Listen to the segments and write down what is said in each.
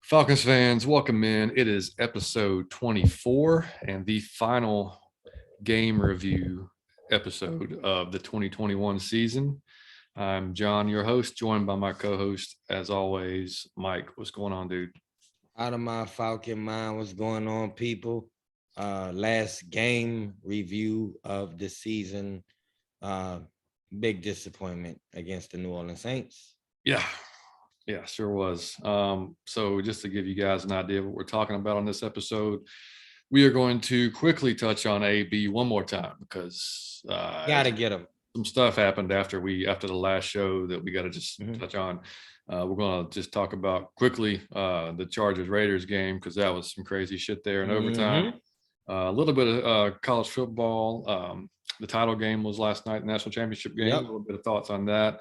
Falcons fans, welcome in. It is episode 24 and the final game review episode of the 2021 season. I'm John, your host, joined by my co-host, as always, Mike. What's going on, dude? Out of my Falcon mind, what's going on, people? Last game review of the season. Big disappointment against the New Orleans Saints. Yeah, sure was. So just to give you guys an idea of what we're talking about on this episode, we are going to quickly touch on AB one more time because Gotta get them. some stuff happened after the last show that we got to just touch on. We're going to just talk about quickly the Chargers Raiders game because that was some crazy shit there in overtime. A little bit of college football. The title game was last night, the national championship game. A little bit of thoughts on that.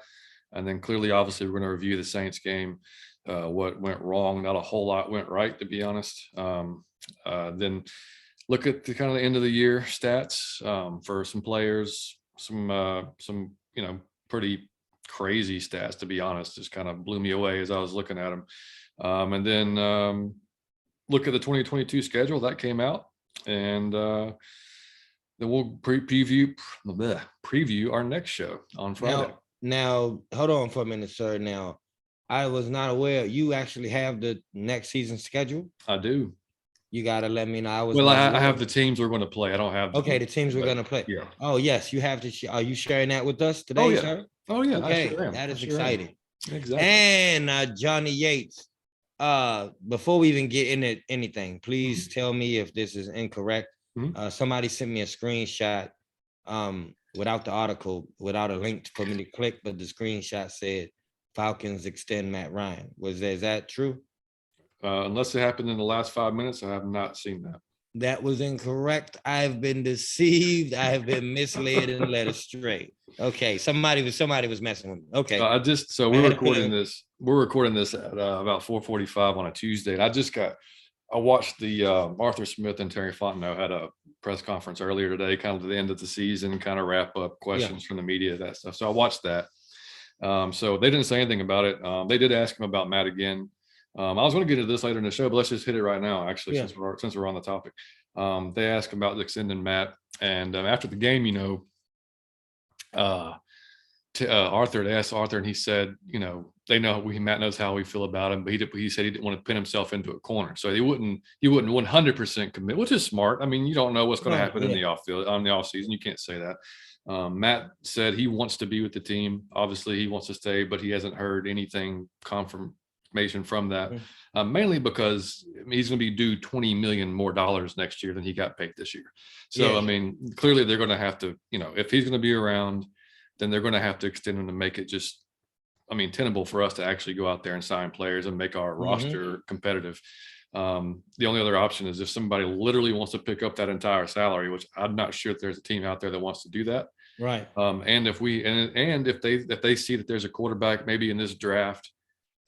And then clearly, obviously, we're going to review the Saints game, what went wrong. Not a whole lot went right, to be honest. Then look at the kind of the end of the year stats for some players, some pretty crazy stats, to be honest. Just kind of blew me away as I was looking at them. And then look at the 2022 schedule that came out, and then we'll preview our next show on Friday. Now, hold on for a minute, sir. Now, I was not aware you actually have the next season schedule. I do. You gotta let me know. I have the teams we're going to play. I don't have. The teams we're going to play. Yeah. Oh yes, you have to. Are you sharing that with us today, sir? Oh yeah. Okay, sure that is exciting. Exactly. And Johnny Yates. Before we even get into anything, please tell me if this is incorrect. Somebody sent me a screenshot. Without the article, without a link for me to click, but the screenshot said Falcons extend Matt Ryan. Is that true? Unless it happened in the last 5 minutes, I have not seen that. That was incorrect. I've been deceived. I have been misled and led astray. Okay, somebody was messing with me. Okay. We're recording this. We're recording this at about 4:45 on a Tuesday, and I watched the Arthur Smith and Terry Fontenot had a press conference earlier today, kind of to the end of the season, kind of wrap up questions from the media, that stuff. So I watched that. So they didn't say anything about it. They did ask him about Matt again. I was going to get into this later in the show, but let's just hit it right now, actually, since we're on the topic. They asked him about extending Matt. And after the game, Arthur, they asked Arthur, and he said, Matt knows how we feel about him, but he said he didn't want to pin himself into a corner, so he wouldn't 100% commit, which is smart. I mean, you don't know what's going to happen in the off season. You can't say that. Matt said he wants to be with the team. Obviously, he wants to stay, but he hasn't heard anything confirmation from that. Mainly because he's going to be due $20 million more next year than he got paid this year. So I mean, clearly they're going to have to, if he's going to be around, then they're going to have to extend him to make it just, tenable for us to actually go out there and sign players and make our roster competitive. The only other option is if somebody literally wants to pick up that entire salary, which I'm not sure if there's a team out there that wants to do that. Right. And if they see that there's a quarterback maybe in this draft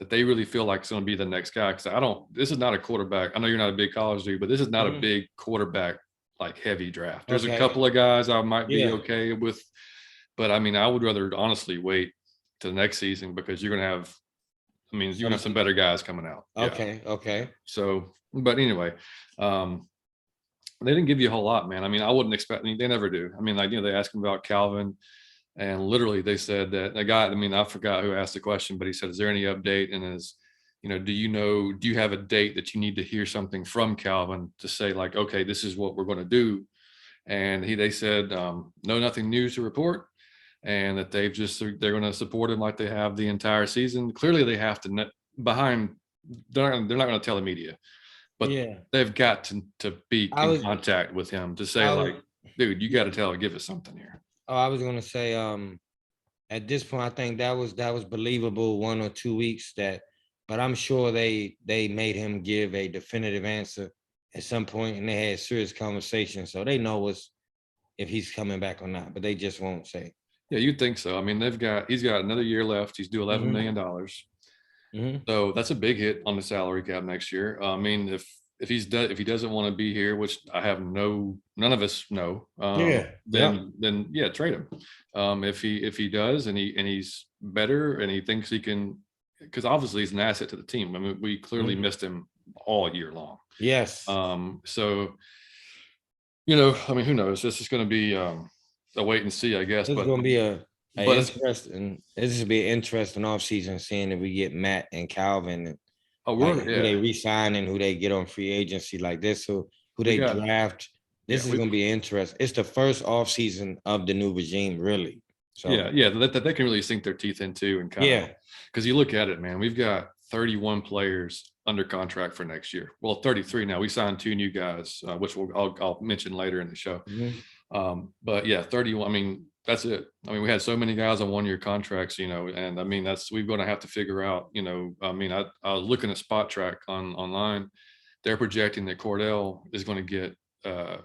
that they really feel like it's going to be the next guy, because this is not a quarterback. I know you're not a big college dude, but this is not a big quarterback like heavy draft. There's a couple of guys I might be okay with, but I would rather honestly wait to the next season, because you're going to have some better guys coming out. Okay. So, but anyway, they didn't give you a whole lot, man. I wouldn't expect, they never do. They asked him about Calvin, and literally they said that the guy, I forgot who asked the question, but he said, is there any update? And do you have a date that you need to hear something from Calvin to say like, okay, this is what we're going to do? And they said, no, nothing new to report. And that they're going to support him like they have the entire season. Clearly they have to they're not going to tell the media, but they've got to be in contact with him to say dude, you got to give us something here. Oh, I was going to say, at this point, I think that was believable 1 or 2 weeks but I'm sure they made him give a definitive answer at some point, and they had serious conversations. So they know if he's coming back or not, but they just won't say. Yeah, you'd think so. He's got another year left. He's due $11 million. So that's a big hit on the salary cap next year. If he doesn't want to be here, which none of us know, then trade him. If he does and he's better and he thinks he can because obviously he's an asset to the team. I mean, we clearly missed him all year long. Yes. So, you know, I mean, who knows? This is going to be a wait and see, I guess. It's But going to be a but interesting. This will be an interesting offseason, seeing if we get Matt and Calvin, and who they re-sign and who they get on free agency like this, who they draft. This is going to be interesting. It's the first offseason of the new regime, really. So that they can really sink their teeth into and kind of, because you look at it, man, we've got 31 players under contract for next year. Well, 33 now. We signed 2 new guys, which I'll mention later in the show. But yeah, 31. I mean, that's it. I mean, we had so many guys on 1-year contracts, you know, and I mean, we're going to have to figure out, you know, I mean, I was looking at Spot Track online. They're projecting that Cordell is going to get, and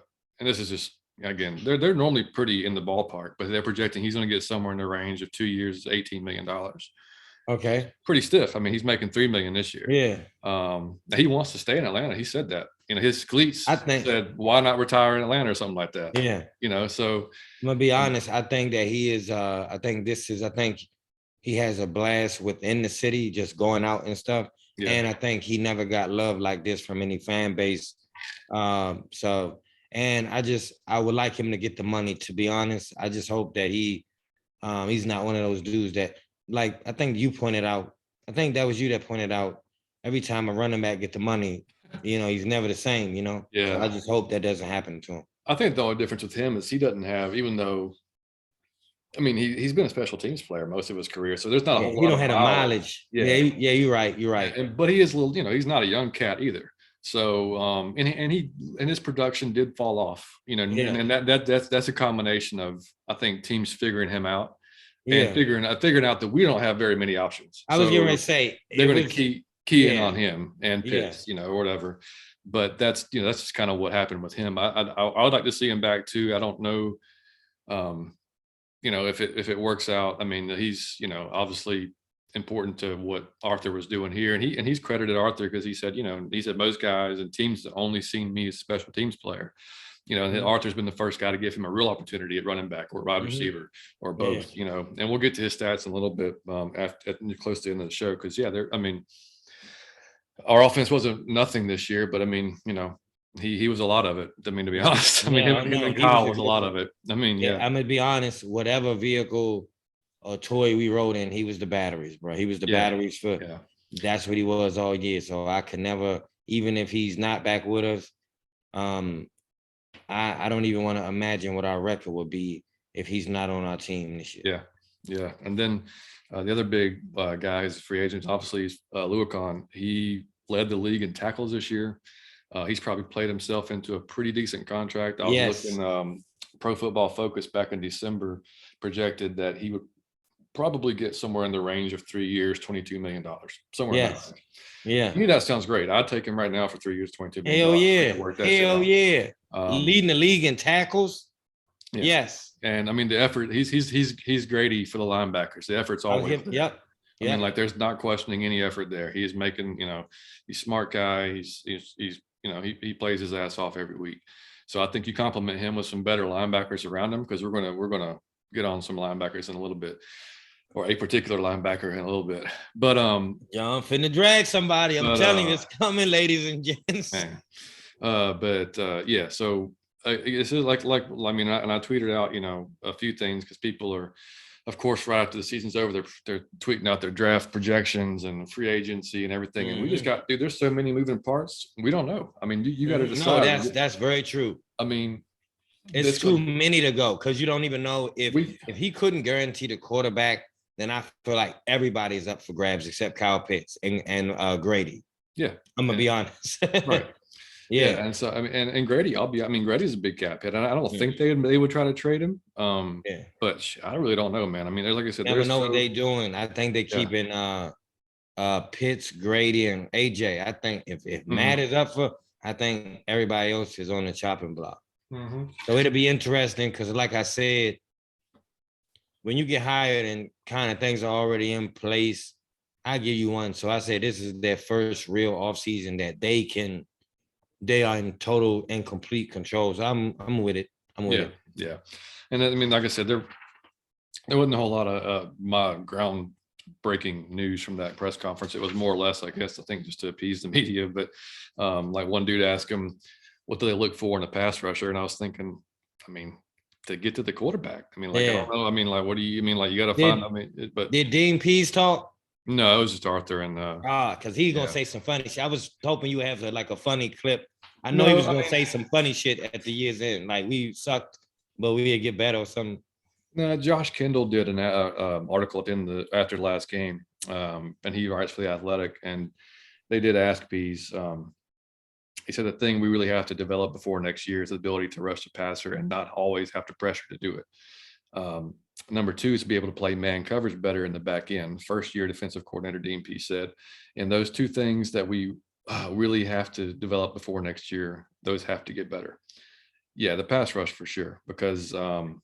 this is just, again, they're normally pretty in the ballpark, but they're projecting he's going to get somewhere in the range of 2 years, $18 million. Okay. Pretty stiff. I mean, he's making $3 million this year. Yeah. He wants to stay in Atlanta. He said that. You know, his cleats said, why not retire in Atlanta or something like that? Yeah. You know, so I'm gonna be honest. I think that he is I think he has a blast within the city, just going out and stuff. Yeah. And I think he never got love like this from any fan base. So, and I would like him to get the money, to be honest. I just hope that he's not one of those dudes that, like, I think you pointed out, I think that was you that pointed out, every time a running back get the money, you know, he's never the same, you know? Yeah. So I just hope that doesn't happen to him. I think the only difference with him is he doesn't have, even though, I mean, he's been a special teams player most of his career, so there's not a whole lot. He don't have the mileage. Yeah, you're right. You're right. But he is a little, you know, he's not a young cat either. So, and his production did fall off, you know, and that's a combination of, I think, teams figuring him out and figuring out that we don't have very many options. I was going to say they're going to key in on him and Pitts, you know, or whatever. But that's, you know, that's just kind of what happened with him. I would like to see him back too. I don't know, you know, if it works out. I mean, he's, you know, obviously important to what Arthur was doing here, and he's credited Arthur because he said, you know, most guys and teams that only seen me as a special teams player, you know, and Arthur's been the first guy to give him a real opportunity at running back or wide receiver or both, you know. And we'll get to his stats in a little bit after close to the end of the show, because I mean, our offense wasn't nothing this year, but I mean, you know, he was a lot of it. I mean, to be honest, I mean, him and Kyle was a lot of it. I mean, I'm gonna be honest. Whatever vehicle or toy we rode in, he was the batteries, bro. He was the batteries for. Yeah. That's what he was all year. So I can never, even if he's not back with us, I don't even want to imagine what our record would be if he's not on our team this year. Yeah. And then the other big guy is free agent, obviously, is Luakon. He led the league in tackles this year. He's probably played himself into a pretty decent contract. I was looking, Pro Football Focus back in December projected that he would probably get somewhere in the range of 3 years, $22 million. Somewhere in that range. Yeah. To me, that sounds great. I'd take him right now for 3 years, $22 million. Hell yeah. Leading the league in tackles. Yes. And I mean, the effort, he's Grady for the linebackers. The effort's always there. I mean, like, there's not questioning any effort there. He is making, you know, he's a smart guy. He's you know, he plays his ass off every week. So I think you compliment him with some better linebackers around him, because we're gonna get on some linebackers in a little bit, or a particular linebacker in a little bit. But y'all finna drag somebody. I'm telling you, it's coming, ladies and gents. Yeah. So it's like I mean, I tweeted out, you know, a few things, because people are, of course, right after the season's over, they're tweeting out their draft projections and free agency and everything. And we just got, dude, there's so many moving parts. We don't know. I mean, you got to decide. No, that's very true. I mean, it's too many to go, because you don't even know if he couldn't guarantee the quarterback, then I feel like everybody's up for grabs except Kyle Pitts and Grady. Yeah. I'm going to be honest. Right. Yeah. And so, I mean, and Grady, Grady's a big cap hit, and I don't think they would try to trade him. But I really don't know, man. I mean, like I said, never know what they're doing. I think they're keeping Pitts, Grady, and AJ. I think if Matt is up for, I think everybody else is on the chopping block. So it'll be interesting, because, like I said, when you get hired and kind of things are already in place, I give you one. So I say this is their first real offseason that they are in total and complete control. So I'm with it. I'm with it. Yeah. And I mean, like I said, there wasn't a whole lot of my ground breaking news from that press conference. It was more or less, I guess, I think just to appease the media. But like one dude asked him, what do they look for in a pass rusher? And I was thinking, I mean, to get to the quarterback. I mean, like, I don't know. I mean, like, what do you mean? Like, you got to find, I mean, but did Dean Pease talk? No, it was just Arthur and because he's gonna say some funny shit. I was hoping you have like a funny clip. I know he was gonna say some funny shit at the year's end, like we sucked, but we'd get better or something. No, Josh Kendall did an article at the end after the last game, and he writes for The Athletic, and they did ask Pease. He said the thing we really have to develop before next year is the ability to rush the passer and not always have to pressure to do it. Number two is to be able to play man coverage better in the back end. First year defensive coordinator Dean Pease said, and those two things that we really have to develop before next year, those have to get better. Yeah, the pass rush for sure, because I'm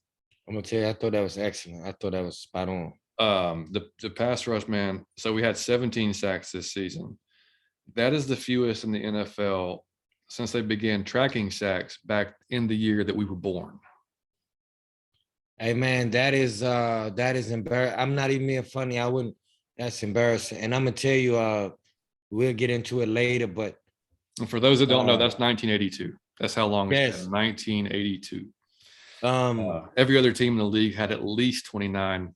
gonna tell you, I thought that was excellent. I thought that was spot on. The pass rush, man. So we had 17 sacks this season. That is the fewest in the NFL since they began tracking sacks back in the year that we were born. Hey man, that is embarrassing. I'm not even being funny. I wouldn't. That's embarrassing. And I'm gonna tell you, we'll get into it later. But for those that don't know, that's 1982. That's how long it's been. 1982. Every other team in the league had at least 29.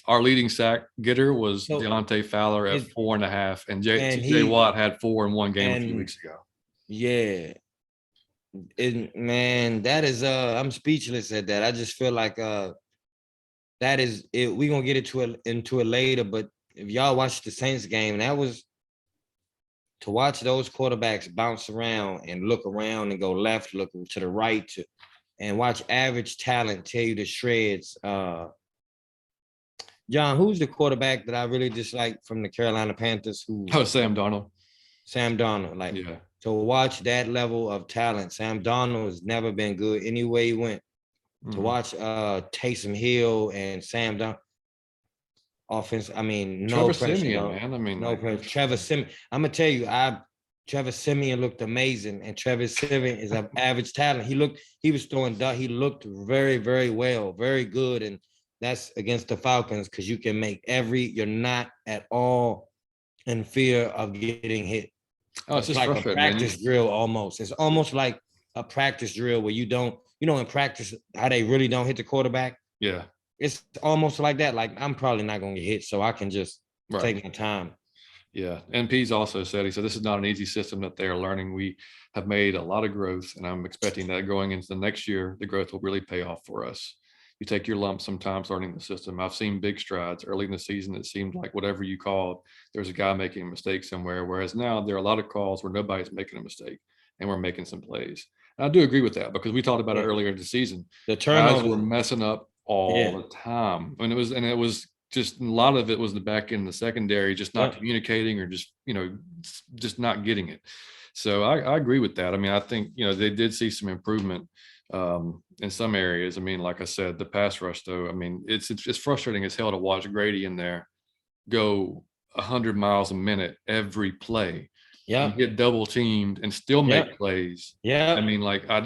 Our leading sack getter was Deontay Fowler at 4.5, and J.J. Watt had 4 in one game a few weeks ago. Yeah. Man, that is I'm speechless at that. I just feel like that is it. We're gonna get into it later, but if y'all watch the Saints game, that was to watch those quarterbacks bounce around and look around and go left, look to the right, and watch average talent tear you to shreds. John, who's the quarterback that I really dislike from the Carolina Panthers? Sam Darnold. Sam Darnold, yeah. To watch that level of talent, Sam Darnold has never been good anywhere he went. Mm-hmm. To watch Taysom Hill and Sam Darnold offense, I mean, no Trevor pressure, Siemian, man. I mean, no pressure. Trevor Siemian. I'm gonna tell you, Trevor Siemian looked amazing, and Trevor Siemian is an average talent. He was throwing. He looked very, very well, very good, and that's against the Falcons because you can make you're not at all in fear of getting hit. Oh, it's just like frustrating, a practice drill almost. It's almost like a practice drill where you don't, in practice, how they really don't hit the quarterback. Yeah. It's almost like that. Like, I'm probably not going to get hit, so I can just take my time. Yeah. And Pease also said, this is not an easy system that they are learning. We have made a lot of growth, and I'm expecting that going into the next year, the growth will really pay off for us. You take your lumps sometimes learning the system. I've seen big strides early in the season. It seemed like whatever you called, there's a guy making a mistake somewhere. Whereas now there are a lot of calls where nobody's making a mistake and we're making some plays. And I do agree with that because we talked about it earlier in the season. The turnovers were messing up all the time. And it was just a lot of it was the back end, the secondary, just not communicating or just not getting it. So I agree with that. I mean, I think, they did see some improvement in some areas. I mean, like I said, the pass rush, though, I mean, it's frustrating as hell to watch Grady in there go 100 miles a minute every play. Yeah, get double teamed and still make plays. Yeah, I mean, like I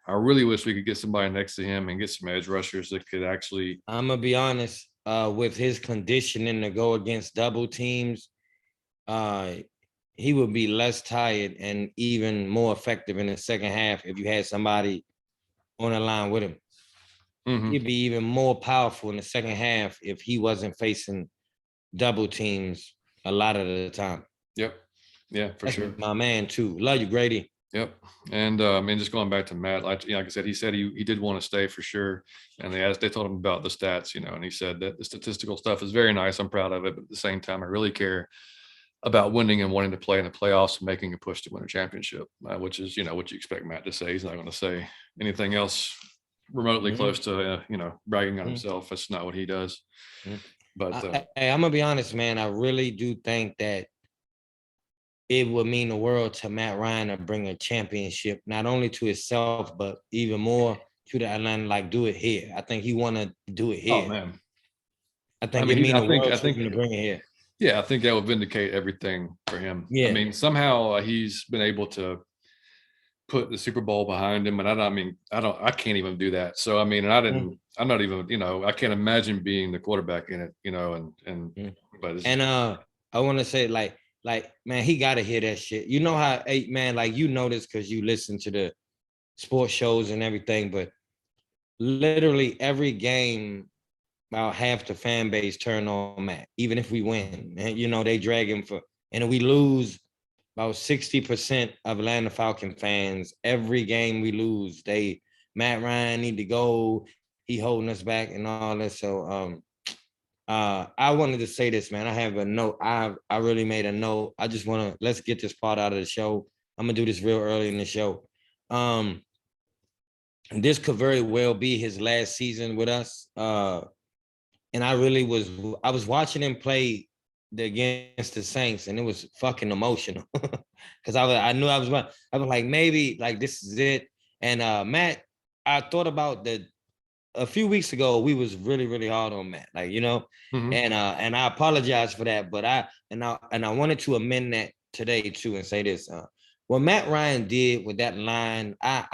really wish we could get somebody next to him and get some edge rushers that could actually. I'm gonna be honest, with his conditioning to go against double teams, he would be less tired and even more effective in the second half if you had somebody on the line with him. Mm-hmm. He'd be even more powerful in the second half if he wasn't facing double teams a lot of the time. Yep. Yeah, for sure. My man too. Love you, Grady. Yep. And just going back to Matt, like I said, he said he did want to stay for sure. And they told him about the stats, and he said that the statistical stuff is very nice. I'm proud of it, but at the same time, I really care about winning and wanting to play in the playoffs and making a push to win a championship, which is, what you expect Matt to say. He's not going to say anything else remotely close to, bragging on himself. That's not what he does. But hey, I'm going to be honest, man. I really do think that it would mean the world to Matt Ryan to bring a championship, not only to himself, but even more to the Atlanta, do it here. I think he want to do it here. Oh, man. I think it mean the world to bring it here. Yeah, I think that would vindicate everything for him. Yeah. I mean, somehow he's been able to put the Super Bowl behind him, and I can't even do that. So I mean, and I'm not even, I can't imagine being the quarterback in it, but I want to say like man, he got to hear that shit. You know how, man, like this because you listen to the sports shows and everything, but literally every game, about half the fan base turn on Matt, even if we win. And, they drag him and we lose, about 60% of Atlanta Falcon fans, every game we lose, Matt Ryan need to go. He holding us back and all that. So I wanted to say this, man. I have a note. I really made a note. I just want to, let's get this part out of the show. I'm going to do this real early in the show. This could very well be his last season with us. And I was watching him play against the Saints, and it was fucking emotional because I knew I was like, maybe like this is it. And Matt, I thought about a few weeks ago, we was really, really hard on Matt, like, and I apologize for that, but I wanted to amend that today too and say this. What Matt Ryan did with that line, I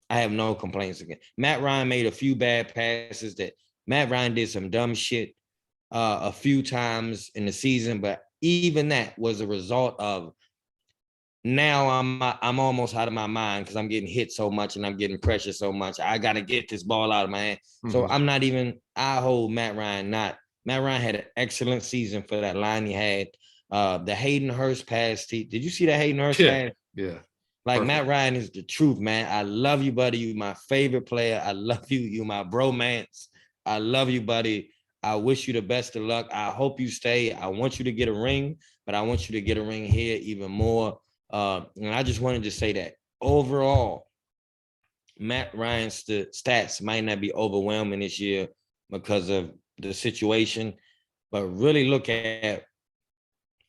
have no complaints again. Matt Ryan made a few bad passes that Matt Ryan did some dumb shit a few times in the season, but even that was a result of now I'm almost out of my mind because I'm getting hit so much and I'm getting pressure so much. I got to get this ball out of my hand. So I'm not even, I hold Matt Ryan not. Matt Ryan had an excellent season for that line he had. The Hayden Hurst pass. Did you see that Hayden Hurst pass? Yeah. Like Perfect. Matt Ryan is the truth, man. I love you, buddy. You my favorite player. I love you. You my bromance. I love you, buddy. I wish you the best of luck. I hope you stay. I want you to get a ring, but I want you to get a ring here even more. And I just wanted to say that overall, Matt Ryan's stats might not be overwhelming this year because of the situation, but really look at,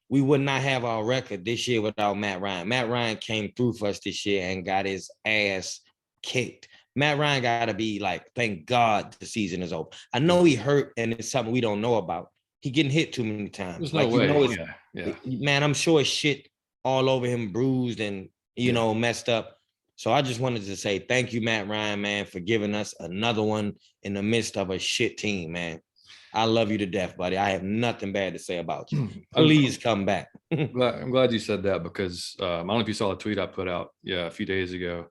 we would not have our record this year without Matt Ryan. Matt Ryan came through for us this year and got his ass kicked. Matt Ryan got to be like, thank God the season is over. I know he hurt and it's something we don't know about. He getting hit too many times. There's no way. Man, I'm sure shit all over him, bruised and, messed up. So I just wanted to say thank you, Matt Ryan, man, for giving us another one in the midst of a shit team, man. I love you to death, buddy. I have nothing bad to say about you. Please come back. I'm glad you said that because I don't know if you saw the tweet I put out a few days ago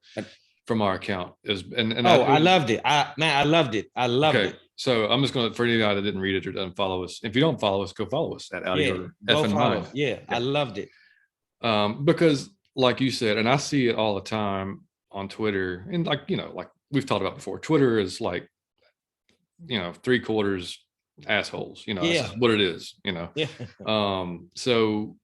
from our account. I loved it. I loved it. I loved it. So I'm just going to, for anybody that didn't read it or doesn't follow us, if you don't follow us, go follow us at Audi F&I. Yeah, I loved it. Because like you said, and I see it all the time on Twitter, and like we've talked about before, Twitter is like, 3/4 assholes, that's what it is, so,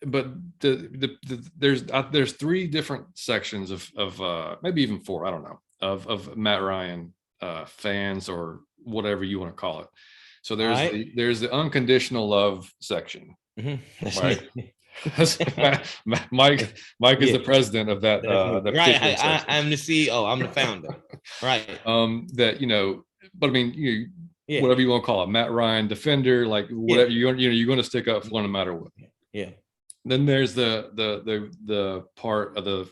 but there's 3 different sections of maybe even 4, I don't know, of Matt Ryan fans or whatever you want to call it. So there's the unconditional love section, right? Mike is the president of that. Right, I'm the CEO. I'm the founder. Right. That but I mean, whatever you want to call it, Matt Ryan defender, like whatever you're going to stick up for no matter what. Yeah. Then there's the part of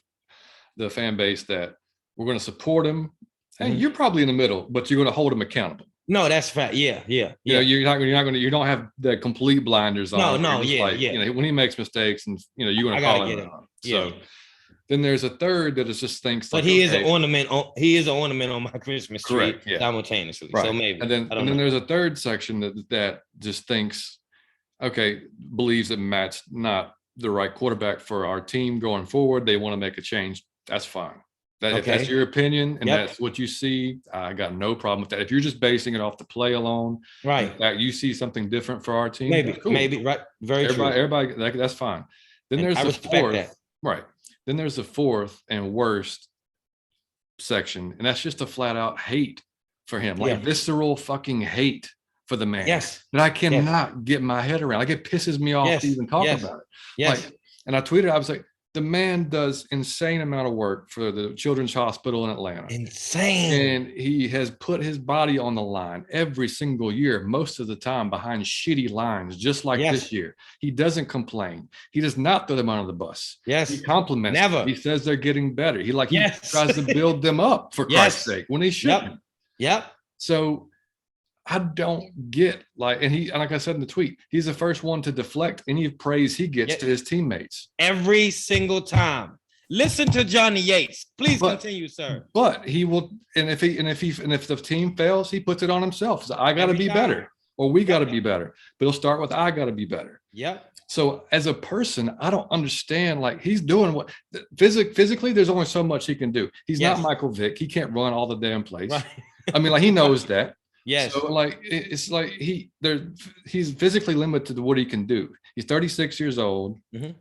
the fan base that we're going to support him, and you're probably in the middle, but you're going to hold him accountable. No, that's fact. Yeah. You don't have the complete blinders on. No. When he makes mistakes, and you're going to call him out. So then there's a third that just thinks. But he is an ornament. He is an ornament on my Christmas tree. Correct, yeah. Simultaneously. Right. So maybe. And then there's a third section that just thinks, believes that Matt's not the right quarterback for our team going forward. They want to make a change. That's fine. If that's your opinion and that's what you see, I got no problem with that. If you're just basing it off the play alone, right? That you see something different for our team, maybe, right? Very true. Everybody, that's fine. Then there's the fourth, right? Then there's the fourth and worst section, and that's just a flat out hate for him, like visceral fucking hate for the man. Yes, and I cannot get my head around. Like it pisses me off to even talk about it. Yes, and I tweeted, I was like, the man does insane amount of work for the Children's Hospital in Atlanta. Insane. And he has put his body on the line every single year, most of the time behind shitty lines, just like this year. He doesn't complain. He does not throw them under the bus. Yes. He compliments them. He says they're getting better. He tries to build them up, for Christ's sake, when he shouldn't. Yep. So I don't get and like I said in the tweet, he's the first one to deflect any praise he gets to his teammates. Every single time. Listen to Johnny Yates. Please continue, sir. But he will, and if the team fails, he puts it on himself. So I got to be better, or we got to be better. But he'll start with I got to be better. Yep. So as a person, I don't understand. Like, he's doing what physically, there's only so much he can do. He's not Michael Vick. He can't run all the damn place. Right. I mean, like, he knows that. Yes. So like, it's like he's physically limited to what he can do. He's 36 years old. Mm-hmm.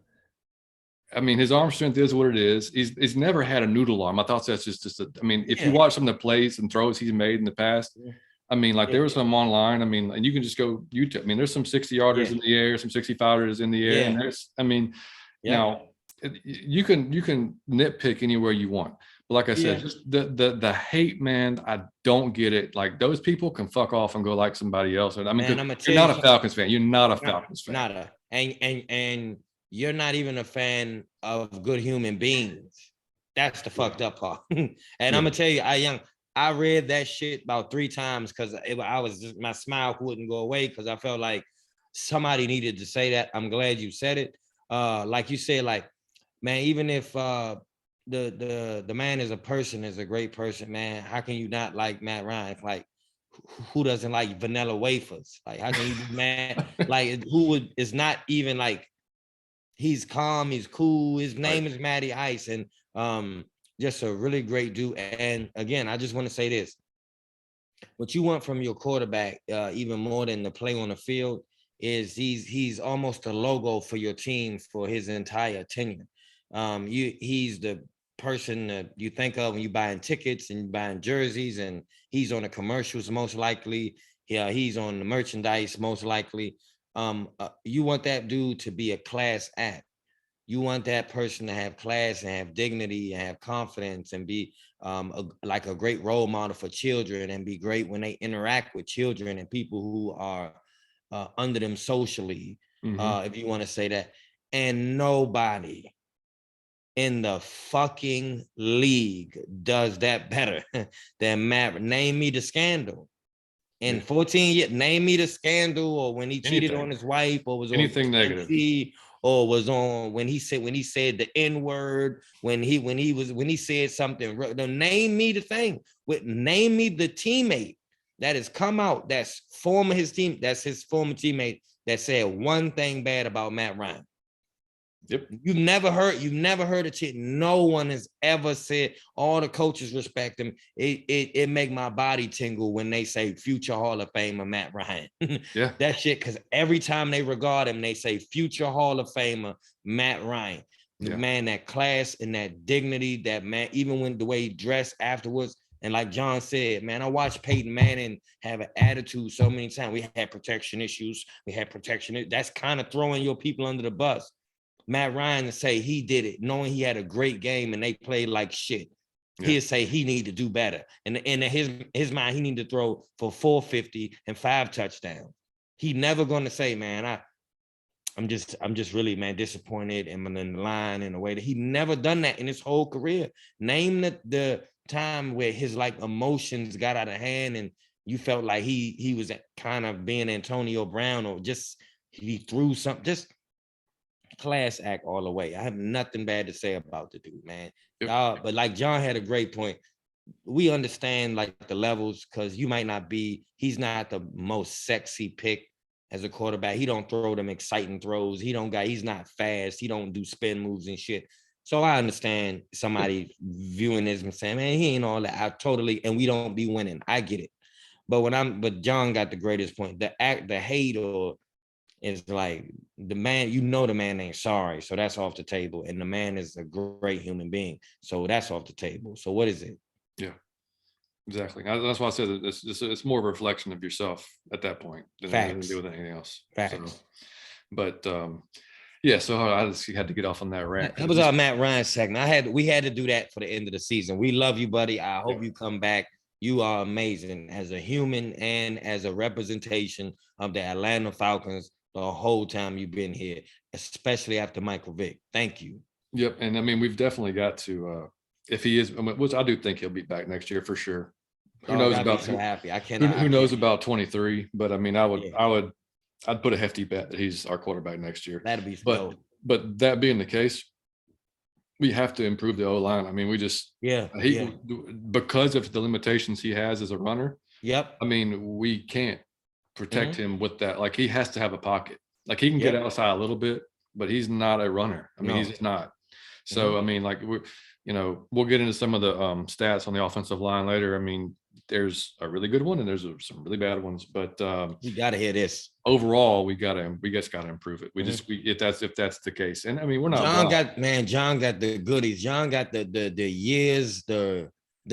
I mean, his arm strength is what it is. He's never had a noodle arm. I thought that's just I mean, if you watch some of the plays and throws he's made in the past, I mean, like, there was some online. I mean, and you can just go YouTube. I mean, there's some 60-yarders in the air, some 65-ers in the air. And there's, I mean, now you can nitpick anywhere you want. But like I said, just the hate, man, I don't get it. Like, those people can fuck off and go like somebody else. I mean, you're not a Falcons fan. You're not a Falcons fan. And you're not even a fan of good human beings. That's the fucked up part. And I'm gonna tell you, I read that shit about 3 times because I was just, my smile wouldn't go away because I felt like somebody needed to say that. I'm glad you said it. Like you said, like, man, even if the man is a great person, man, how can you not like Matt Ryan? Like, who doesn't like vanilla wafers? Like, how can you be mad? Like, is not even like, he's calm, he's cool. His name is Matty Ice, and just a really great dude. And again, I just want to say this: what you want from your quarterback, even more than the play on the field, is he's almost a logo for your team for his entire tenure. He's the person that you think of when you're buying tickets and buying jerseys, and he's on the commercials most likely. Yeah, he's on the merchandise most likely. You want that dude to be a class act. You want that person to have class and have dignity and have confidence and be like a great role model for children and be great when they interact with children and people who are under them socially, if you want to say that. And nobody in the fucking league does that better than Matt. Name me the scandal. In 14 years, name me the scandal, or when he cheated on his wife, or was anything negative, or was on when he said the N-word, when he said something. Name me the thing. Name me the teammate that has come out that's his former teammate that said one thing bad about Matt Ryan. Yep. You've never heard a shit. No one has ever said. All the coaches respect him. It make my body tingle when they say future Hall of Famer Matt Ryan. Yeah. That shit, because every time they regard him, they say future Hall of Famer Matt Ryan. The man, that class and that dignity, that man, even when the way he dressed afterwards. And like John said, man, I watched Peyton Manning have an attitude so many times. We had protection issues. That's kind of throwing your people under the bus. Matt Ryan to say he did it, knowing he had a great game and they played like shit. Yeah. He'll say he need to do better. And in his mind, he need to throw for 450 and 5 touchdowns. He never going to say, man, I'm just really, man, disappointed in the line in a way that he never done that in his whole career. Name the time where his like emotions got out of hand and you felt like he was kind of being Antonio Brown, or just he threw something, just class act all the way. I have nothing bad to say about the dude, man. Yep. But like John had a great point. We understand like the levels, because he's not the most sexy pick as a quarterback. He don't throw them exciting throws. He's not fast. He don't do spin moves and shit. So I understand somebody viewing this and saying, man, he ain't all that. And we don't be winning. I get it. But John got the greatest point. The hate is like, the man ain't sorry, so that's off the table. And the man is a great human being, so that's off the table. So what is it? Yeah, exactly. That's why I said it's more of a reflection of yourself at that point than anything to do with anything else. Facts. So, but Yeah, so I just had to get off on that rant. That was our Matt Ryan segment. We had to do that for the end of the season. We love you, buddy. I hope you come back. You are amazing as a human and as a representation of the Atlanta Falcons the whole time you've been here, especially after Michael Vick. Thank you. Yep, and I mean we've definitely got to. If he is, which I do think he'll be back next year for sure. Who knows about? So happy. I cannot. Who knows about 23? But I mean, I'd put a hefty bet that he's our quarterback next year. That'd be but that being the case, we have to improve the O-line. I mean, we just because of the limitations he has as a runner. Yep. I mean, we can't protect him with that. Like he has to have a pocket. Like he can get outside a little bit, but he's not a runner. I mean, he's just not. So I mean, like we'll get into some of the stats on the offensive line later. I mean, there's a really good one and there's some really bad ones, but you got to hear this. Overall, we just got to improve it. If that's the case. And I mean, we're not. John got the goodies. John got the years, the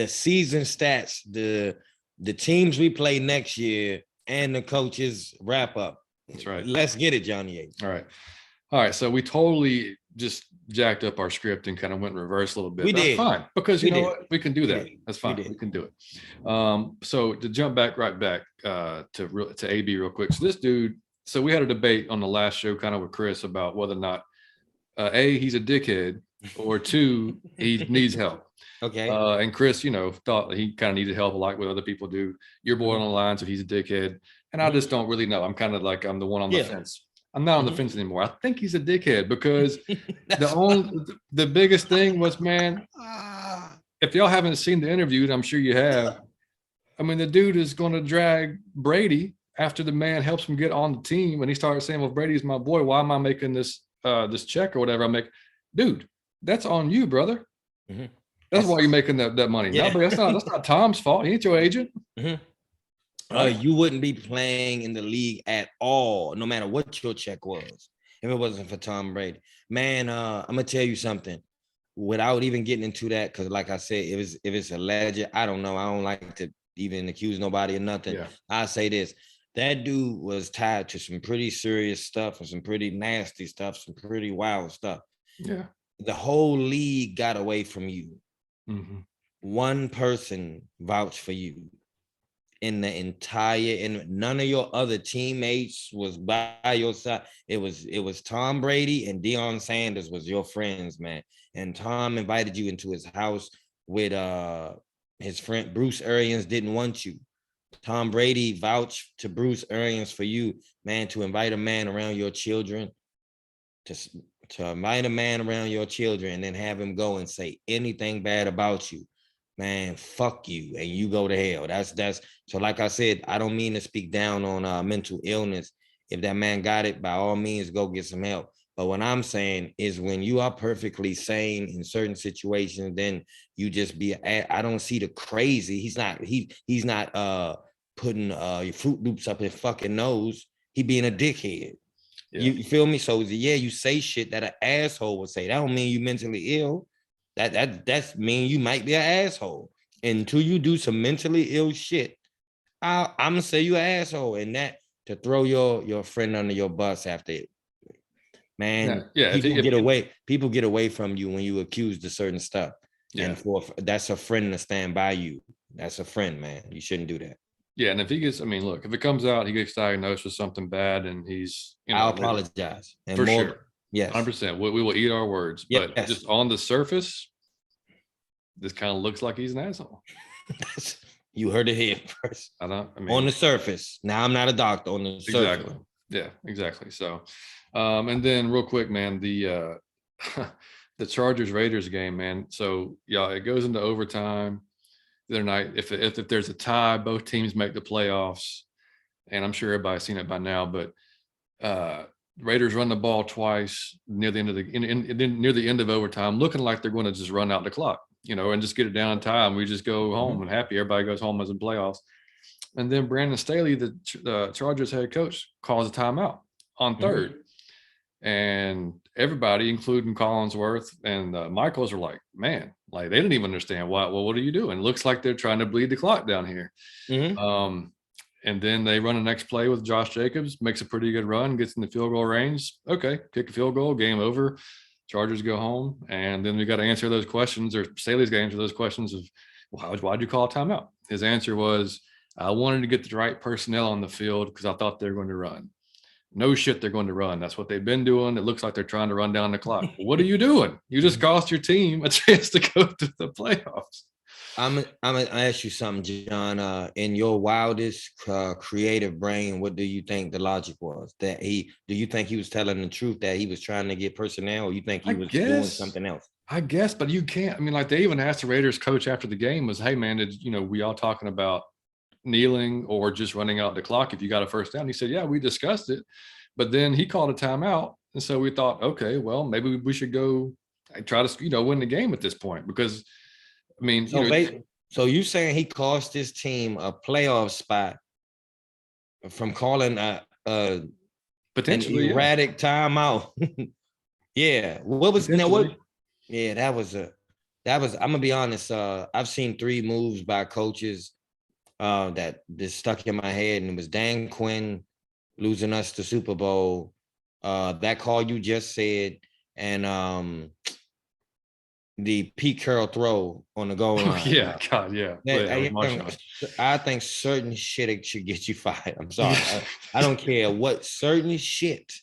season stats, the teams we play next year, and the coaches wrap up. That's right. Let's get it, Johnny Aints. All right. So we totally just jacked up our script and kind of went in reverse a little bit. That's fine, because you know what? We can do that. That's fine. We can do it. So to jump right back to AB real quick. So this dude, we had a debate on the last show kind of with Chris about whether or not A, he's a dickhead, or 2, he needs help. Okay. And Chris, thought he kind of needed help like what other people do. You're born on the line, so he's a dickhead. And I just don't really know. I'm kind of like I'm the one on the fence. I'm not on the fence anymore. I think he's a dickhead because the biggest thing was, man, if y'all haven't seen the interview, and I'm sure you have, I mean, the dude is going to drag Brady after the man helps him get on the team, and he started saying, well, Brady's my boy. Why am I making this check or whatever I make? Dude, that's on you, brother. Mm-hmm. That's why you're making that money. Yeah. No, but that's not Tom's fault. He ain't your agent. Mm-hmm. You wouldn't be playing in the league at all, no matter what your check was, if it wasn't for Tom Brady. Man, I'm gonna tell you something. Without even getting into that, because like I said, if it's alleged, I don't know. I don't like to even accuse nobody of nothing. Yeah. I say this: that dude was tied to some pretty serious stuff and some pretty nasty stuff, some pretty wild stuff. Yeah, the whole league got away from you. Mm-hmm. One person vouched for you. In the entire, and none of your other teammates was by your side. It was Tom Brady and Deion Sanders was your friends, man. And Tom invited you into his house with his friend Bruce Arians didn't want you. Tom Brady vouched to Bruce Arians for you, man, to invite a man around your children, to invite a man around your children and then have him go and say anything bad about you. Man, fuck you, and you go to hell. That's so. Like I said, I don't mean to speak down on mental illness. If that man got it, by all means, go get some help. But what I'm saying is, when you are perfectly sane in certain situations, then you just be. I don't see the crazy. He's not putting your Fruit Loops up his fucking nose. He being a dickhead. Yeah. You feel me? So you say shit that an asshole would say. That don't mean you mentally ill. That's mean you might be an asshole. Until you do some mentally ill shit, I'm gonna say you an asshole. And that to throw your friend under your bus after it, man. Yeah, people get away from you when you accused of certain stuff. Yeah. And that's a friend to stand by you. That's a friend, man. You shouldn't do that. Yeah, and if he gets, look, if it comes out, he gets diagnosed with something bad, and he's, I'll apologize. And for sure. Yes, 100%. We will eat our words, but just on the surface, this kind of looks like he's an asshole. You heard it here first. On the surface. Now, I'm not a doctor. On the surface. Exactly. Yeah, exactly. So, and then real quick, man, the Chargers Raiders game, man. So it goes into overtime. The other night, if there's a tie, both teams make the playoffs, and I'm sure everybody's seen it by now, but. Raiders run the ball twice near the end of overtime, looking like they're going to just run out the clock, and just get it down in time. We just go home and happy. Everybody goes home as in playoffs. And then Brandon Staley, the Chargers head coach, calls a timeout on third. And everybody, including Collinsworth and Michaels, are like, man, like they didn't even understand why. Well, what are you doing? It looks like they're trying to bleed the clock down here. And then they run the next play with Josh Jacobs, makes a pretty good run, gets in the field goal range. Okay, kick a field goal, game over. Chargers go home. And then we got to answer those questions, or Staley's got to answer those questions of, well, why'd you call a timeout? His answer was, I wanted to get the right personnel on the field because I thought they were going to run. No shit, they're going to run. That's what they've been doing. It looks like they're trying to run down the clock. What are you doing? You just cost your team a chance to go to the playoffs. I'm gonna ask you something, John. In your wildest creative brain, what do you think the logic was? Do you think he was telling the truth, that he was trying to get personnel, or you think he was doing something else? I guess, but you can't. I mean, like, they even asked the Raiders coach after the game was, hey man, we all talking about kneeling or just running out the clock if you got a first down? He said, yeah, we discussed it, but then he called a timeout. And so we thought, okay, well, maybe we should go try to, win the game at this point, because I mean, so you saying he cost his team a playoff spot from calling potentially an erratic timeout? Yeah. What was what? Yeah, that was I'm gonna be honest. I've seen 3 moves by coaches that just stuck in my head, and it was Dan Quinn losing us the Super Bowl, that call you just said, and the Pete Carroll throw on the goal line. Yeah, God, yeah. I think certain shit should get you fired. I'm sorry. I don't care what certain shit.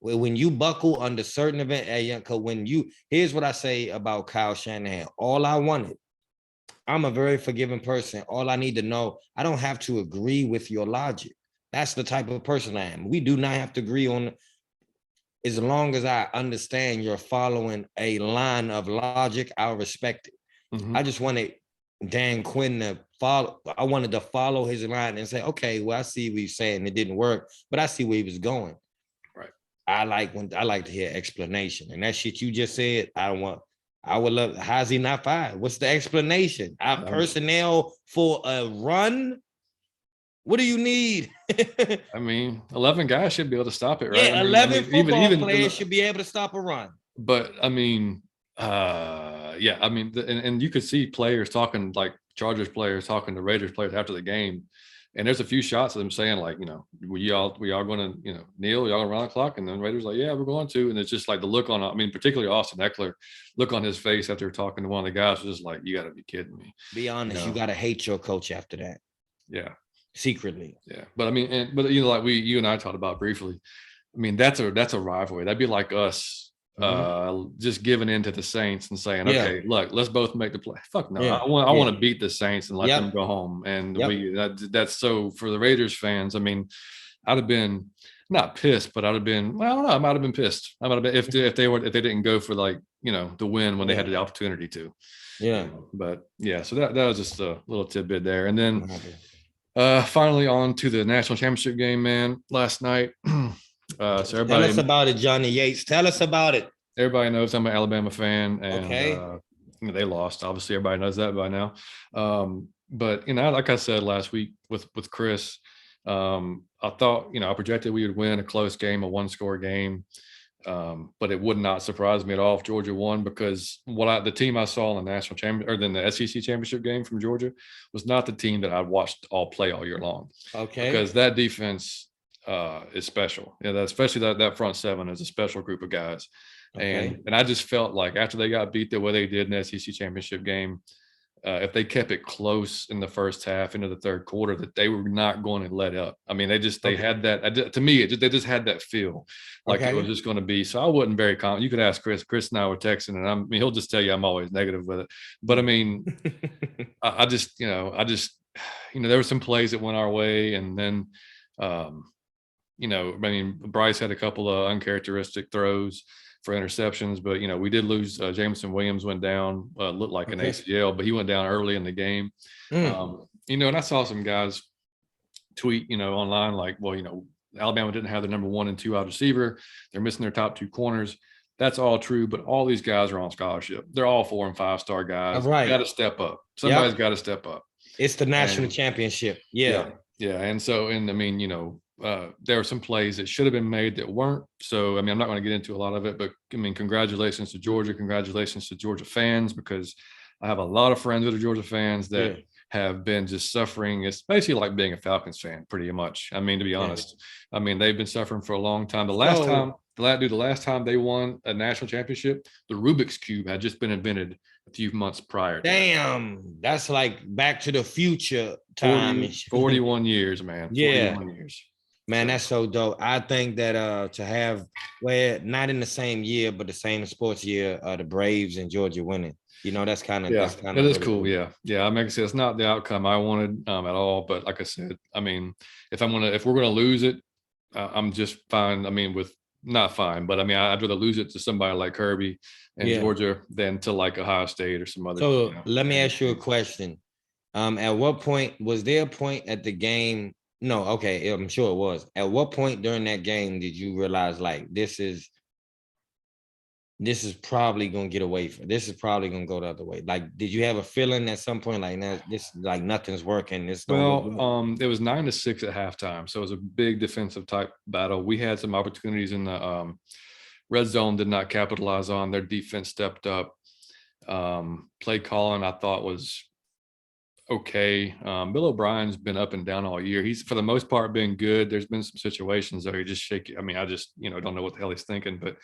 When you buckle under certain event, here's what I say about Kyle Shanahan. All I wanted, I'm a very forgiving person. All I need to know, I don't have to agree with your logic. That's the type of person I am. We do not have to agree on, as long as I understand you're following a line of logic, I'll respect it. Mm-hmm. I just wanted Dan Quinn to follow. I wanted to follow his line and say, okay, well, I see what he's saying. It didn't work, but I see where he was going. Right. I like to hear explanation. And that shit you just said, I would love, how's he not fired? What's the explanation? Our personnel for a run? What do you need? I mean, 11 guys should be able to stop it, right? Yeah, 11 football players should be able to stop a run. But I mean, yeah, I mean, and you could see players talking, like Chargers players talking to Raiders players after the game, and there's a few shots of them saying, like, we all going to, kneel, y'all gonna run the clock, and then Raiders like, yeah, we're going to, and it's just like the look on, I mean, particularly Austin Eckler, look on his face after talking to one of the guys was just like, you got to be kidding me. Be honest, you got to hate your coach after that. Yeah. Secretly. Yeah. But I mean, like you and I talked about briefly, I mean, that's a rivalry. That'd be like us just giving in to the Saints and saying, okay, look, let's both make the play. Fuck no. Yeah. I want to beat the Saints and let them go home. And that's so, for the Raiders fans, I mean, I'd have been not pissed, but I'd have been, well, I don't know, I might have been pissed. I might have been if they didn't go for, like, the win when they had the opportunity to. Yeah. But yeah, so that was just a little tidbit there. And then finally on to the national championship game, man, last night. So everybody, tell us about it, Johnny Yates. Tell us about it. Everybody knows I'm an Alabama fan, and they lost. Obviously, everybody knows that by now. But like I said last week with Chris, I thought I projected we would win a close game, a 1-score game. But it would not surprise me at all if Georgia won, because the team I saw in the national championship, or then the SEC championship game from Georgia, was not the team that I watched play all year long. Okay. Because that defense is special. Especially that front seven is a special group of guys. Okay. And I just felt like after they got beat the way they did in the SEC championship game, if they kept it close in the first half into the third quarter, that they were not going to let up. I mean, they had that. To me, they just had that feel like it was just going to be. So I wasn't very confident. You could ask Chris. Chris and I were texting, and he'll just tell you I'm always negative with it. But I mean, I just there were some plays that went our way, and then Bryce had a couple of uncharacteristic throws for interceptions, but we did lose. Jameson Williams went down, looked like an ACL, but he went down early in the game. And I saw some guys tweet, online, like, well, Alabama didn't have the number 1 and 2 wide receiver. They're missing their top 2 corners. That's all true, but all these guys are on scholarship. They're all 4- and 5-star guys. Right. Got to step up. Somebody's got to step up. It's the national championship. Yeah. And so, there were some plays that should have been made that weren't. So, I mean, I'm not going to get into a lot of it, but I mean, congratulations to Georgia. Congratulations to Georgia fans, because I have a lot of friends that are Georgia fans that have been just suffering. It's basically like being a Falcons fan, pretty much. I mean, to be honest, I mean, they've been suffering for a long time. The last time they won a national championship, the Rubik's Cube had just been invented a few months prior. Damn, that's like Back to the Future time. 41 years, man. Yeah. 41 years. Man, that's so dope. I think that to have, well, not in the same year, but the same sports year, the Braves and Georgia winning. You know, that's kind of that is really cool. Yeah. I mean, like I said, it's not the outcome I wanted at all. But like I said, I mean, if we're gonna lose it, I'm just fine. I mean, with not fine, but I mean, I'd rather lose it to somebody like Kirby and Georgia than to like Ohio State or some other. So let me ask you a question. At what point was there a point at the game? No, okay, I'm sure it was. At what point during that game did you realize like this is probably gonna get away from this is probably gonna go the other way? Like, did you have a feeling at some point like now this like nothing's working? It was 9-6 at halftime, so it was a big defensive type battle. We had some opportunities in the red zone, did not capitalize on. Their defense stepped up. Play calling I thought was okay. Bill O'Brien's been up and down all year. He's for the most part been good. There's been some situations though he just shaky. I mean, I just don't know what the hell he's thinking. But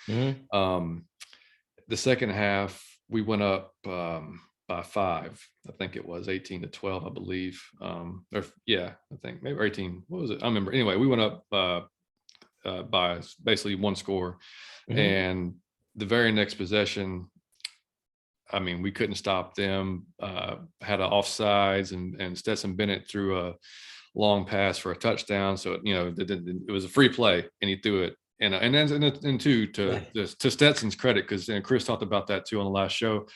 the second half we went up by 5. I think it was 18-12, I believe. I think maybe 18. What was it? I remember. Anyway, we went up by basically one score, and the very next possession, I mean, we couldn't stop them. Had an offsides, and Stetson Bennett threw a long pass for a touchdown. So it was a free play, and he threw it. And then to Stetson's credit, because Chris talked about that too on the last show.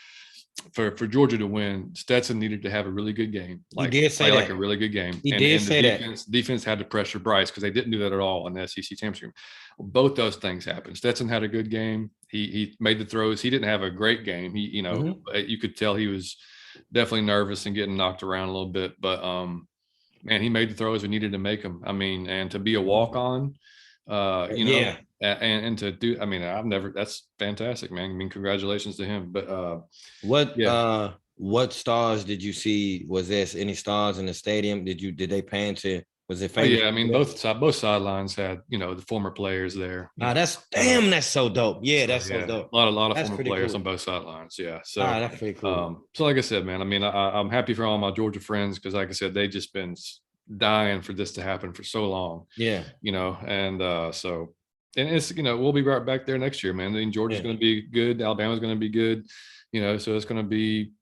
For Georgia to win, Stetson needed to have a really good game. He did say like a really good game. The defense had to pressure Bryce because they didn't do that at all in the SEC championship. Both those things happened. Stetson had a good game. He made the throws. He didn't have a great game. You could tell he was definitely nervous and getting knocked around a little bit. But man, he made the throws we needed to make them. I mean, and to be a walk-on, and to do, I mean, that's fantastic, man. I mean, congratulations to him. But what stars did you see? Was there any stars in the stadium? Did they pan to? Was it famous? I mean, both sidelines had the former players there. That's so dope. Yeah, that's so dope. A lot of former players on both sidelines. Yeah, so that's pretty cool. So like I said, man, I mean, I'm happy for all my Georgia friends because, like I said, they just been dying for this to happen for so long. Yeah, and so. And it's, we'll be right back there next year, man. I mean, Georgia's going to be good. Alabama's going to be good, so it's going to be,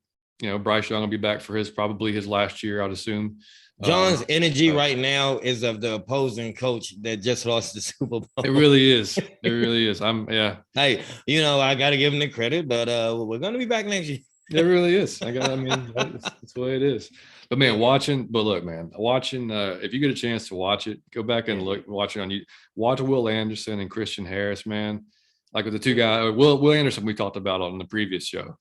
Bryce Young will be back for probably his last year, I'd assume. John's energy right now is of the opposing coach that just lost the Super Bowl. It really is. It really is. Hey, I got to give him the credit, but we're going to be back next year. It really is. That's the way it is. But man, watching, if you get a chance to watch it, go back and watch it on you. Watch Will Anderson and Christian Harris, man. Like with the two guys, Will Anderson we talked about on the previous show.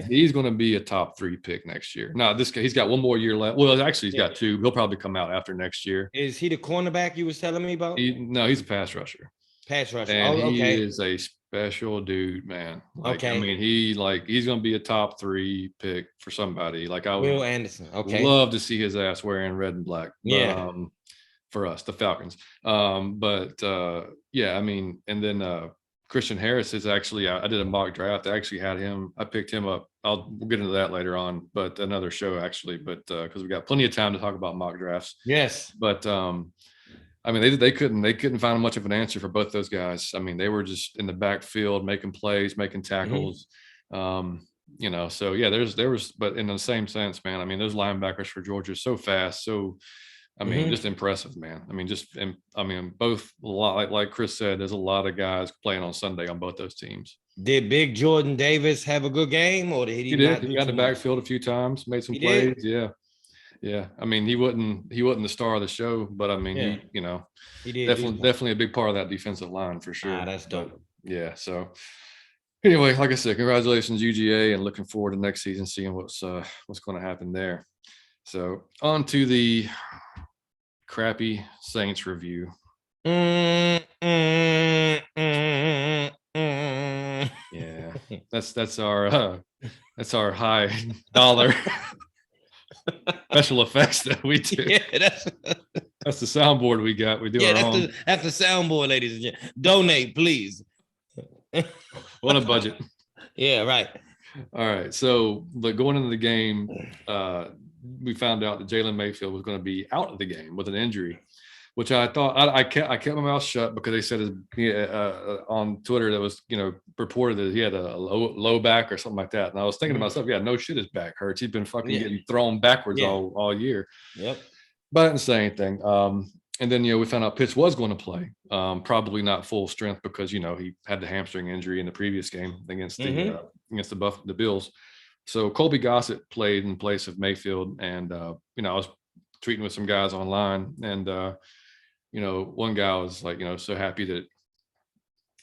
He's going to be a top 3 pick next year. Now, this guy, he's got one more year left. Well, actually, he's got 2. He'll probably come out after next year. Is he the cornerback you was telling me about? No, he's a pass rusher. And he is a special dude, man. I mean, he's going to be a top 3 pick for somebody. Like Will Anderson. Love to see his ass wearing red and black. For us, the Falcons. I mean, and then Christian Harris is actually, I did a mock draft. I actually had him. I picked him up. We'll get into that later on, but another show actually. But because we got plenty of time to talk about mock drafts. Yes. But I mean, they couldn't find much of an answer for both those guys. I mean, they were just in the backfield making plays, making tackles. So there was, but in the same sense, man. I mean, those linebackers for Georgia are so fast, so. I mean, just impressive, man. I mean, both a lot, like Chris said, there's a lot of guys playing on Sunday on both those teams. Did Big Jordan Davis have a good game, or did he? He did. He got in the backfield a few times, made some plays. Did? Yeah. I mean, he wasn't the star of the show, but I mean, he did definitely a big part of that defensive line for sure. That's dope. Yeah. So anyway, like I said, congratulations UGA, and looking forward to next season, seeing what's going to happen there. So on to the crappy Saints review. Yeah, that's our high dollar. special effects that we do. Yeah, that's the soundboard we got. We do our own. That's the soundboard, ladies and gentlemen. Donate, please. On a budget. Yeah, right. All right. So, but going into the game, we found out that Jalen Mayfield was going to be out of the game with an injury, which I thought I kept my mouth shut because they said on Twitter that was reported that he had a low back or something like that, and I was thinking to myself, yeah, no shit, his back hurts. He's been fucking getting thrown backwards all year. Yep. But I didn't say anything. And then we found out Pitts was going to play, probably not full strength because he had the hamstring injury in the previous game against the Bills. So Colby Gossett played in place of Mayfield, and I was tweeting with some guys online, and one guy was like, so happy that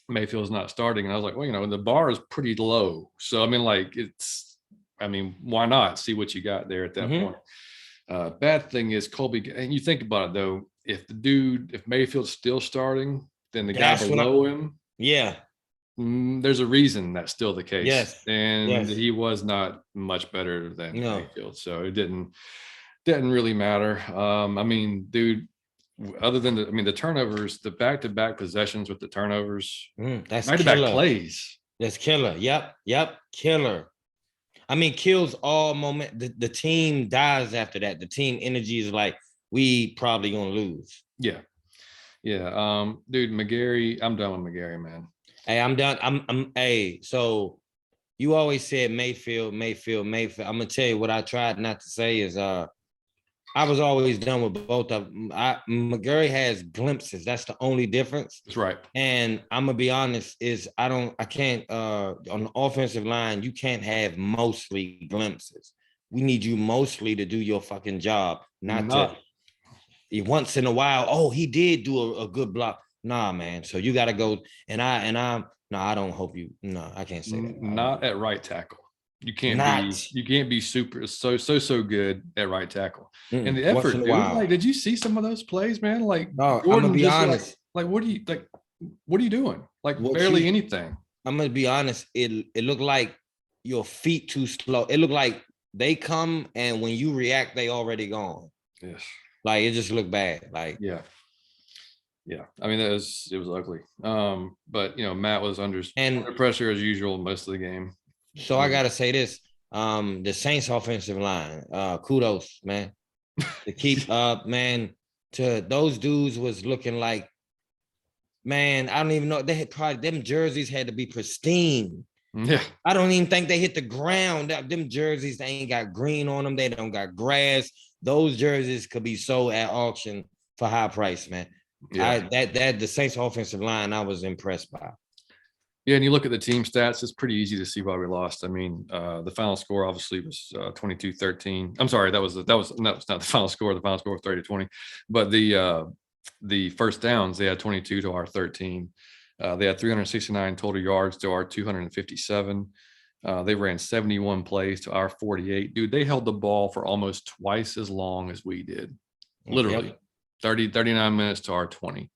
Mayfield's not starting, and I was like, well, the bar is pretty low, so why not see what you got there at that point? Bad thing is Colby, and you think about it though, if Mayfield's still starting, then the guy below him, there's a reason that's still the case. Yes. And he was not much better than Mayfield, so it didn't really matter. Dude, other than the turnovers, the back-to-back possessions with the turnovers, that's back-to-back plays. That's killer. Yep, killer. Kills all moment. The team dies after that. The team energy is like, we probably gonna lose. Yeah. Dude, McGarry, I'm done with McGarry, man. Hey, I'm done. So you always said Mayfield. I'm gonna tell you what I tried not to say is I was always done with both of them. McGarry has glimpses. That's the only difference. That's right. And I'm gonna be honest, I can't on the offensive line, you can't have mostly glimpses. We need you mostly to do your fucking job, not to once in a while. Oh, he did do a good block. Nah, man. So you gotta go. I don't hope you. No, I can't say that. Not at right tackle. You can't be super so good at right tackle. And the effort, dude, did you see some of those plays, man? Like, no, I'm gonna be honest. What are you doing? Barely anything. I'm gonna be honest. It looked like your feet too slow. It looked like they come, and when you react, they already gone. Yes. It just looked bad. Yeah. It was ugly. But Matt was under pressure as usual most of the game. So I gotta say this: the Saints offensive line, kudos, man, to keep up, man. To those dudes was looking like, man, I don't even know. They had probably them jerseys had to be pristine. Yeah, I don't even think they hit the ground. Them jerseys, they ain't got green on them. They don't got grass. Those jerseys could be sold at auction for high price, man. Yeah. The Saints offensive line, I was impressed by. Yeah, and you look at the team stats, it's pretty easy to see why we lost. The final score obviously was 22-13. I'm sorry, that was not the final score. The final score was 30-20. But the first downs, they had 22 to our 13. They had 369 total yards to our 257. They ran 71 plays to our 48. Dude, they held the ball for almost twice as long as we did. Literally. Yep. 39 minutes to our 20.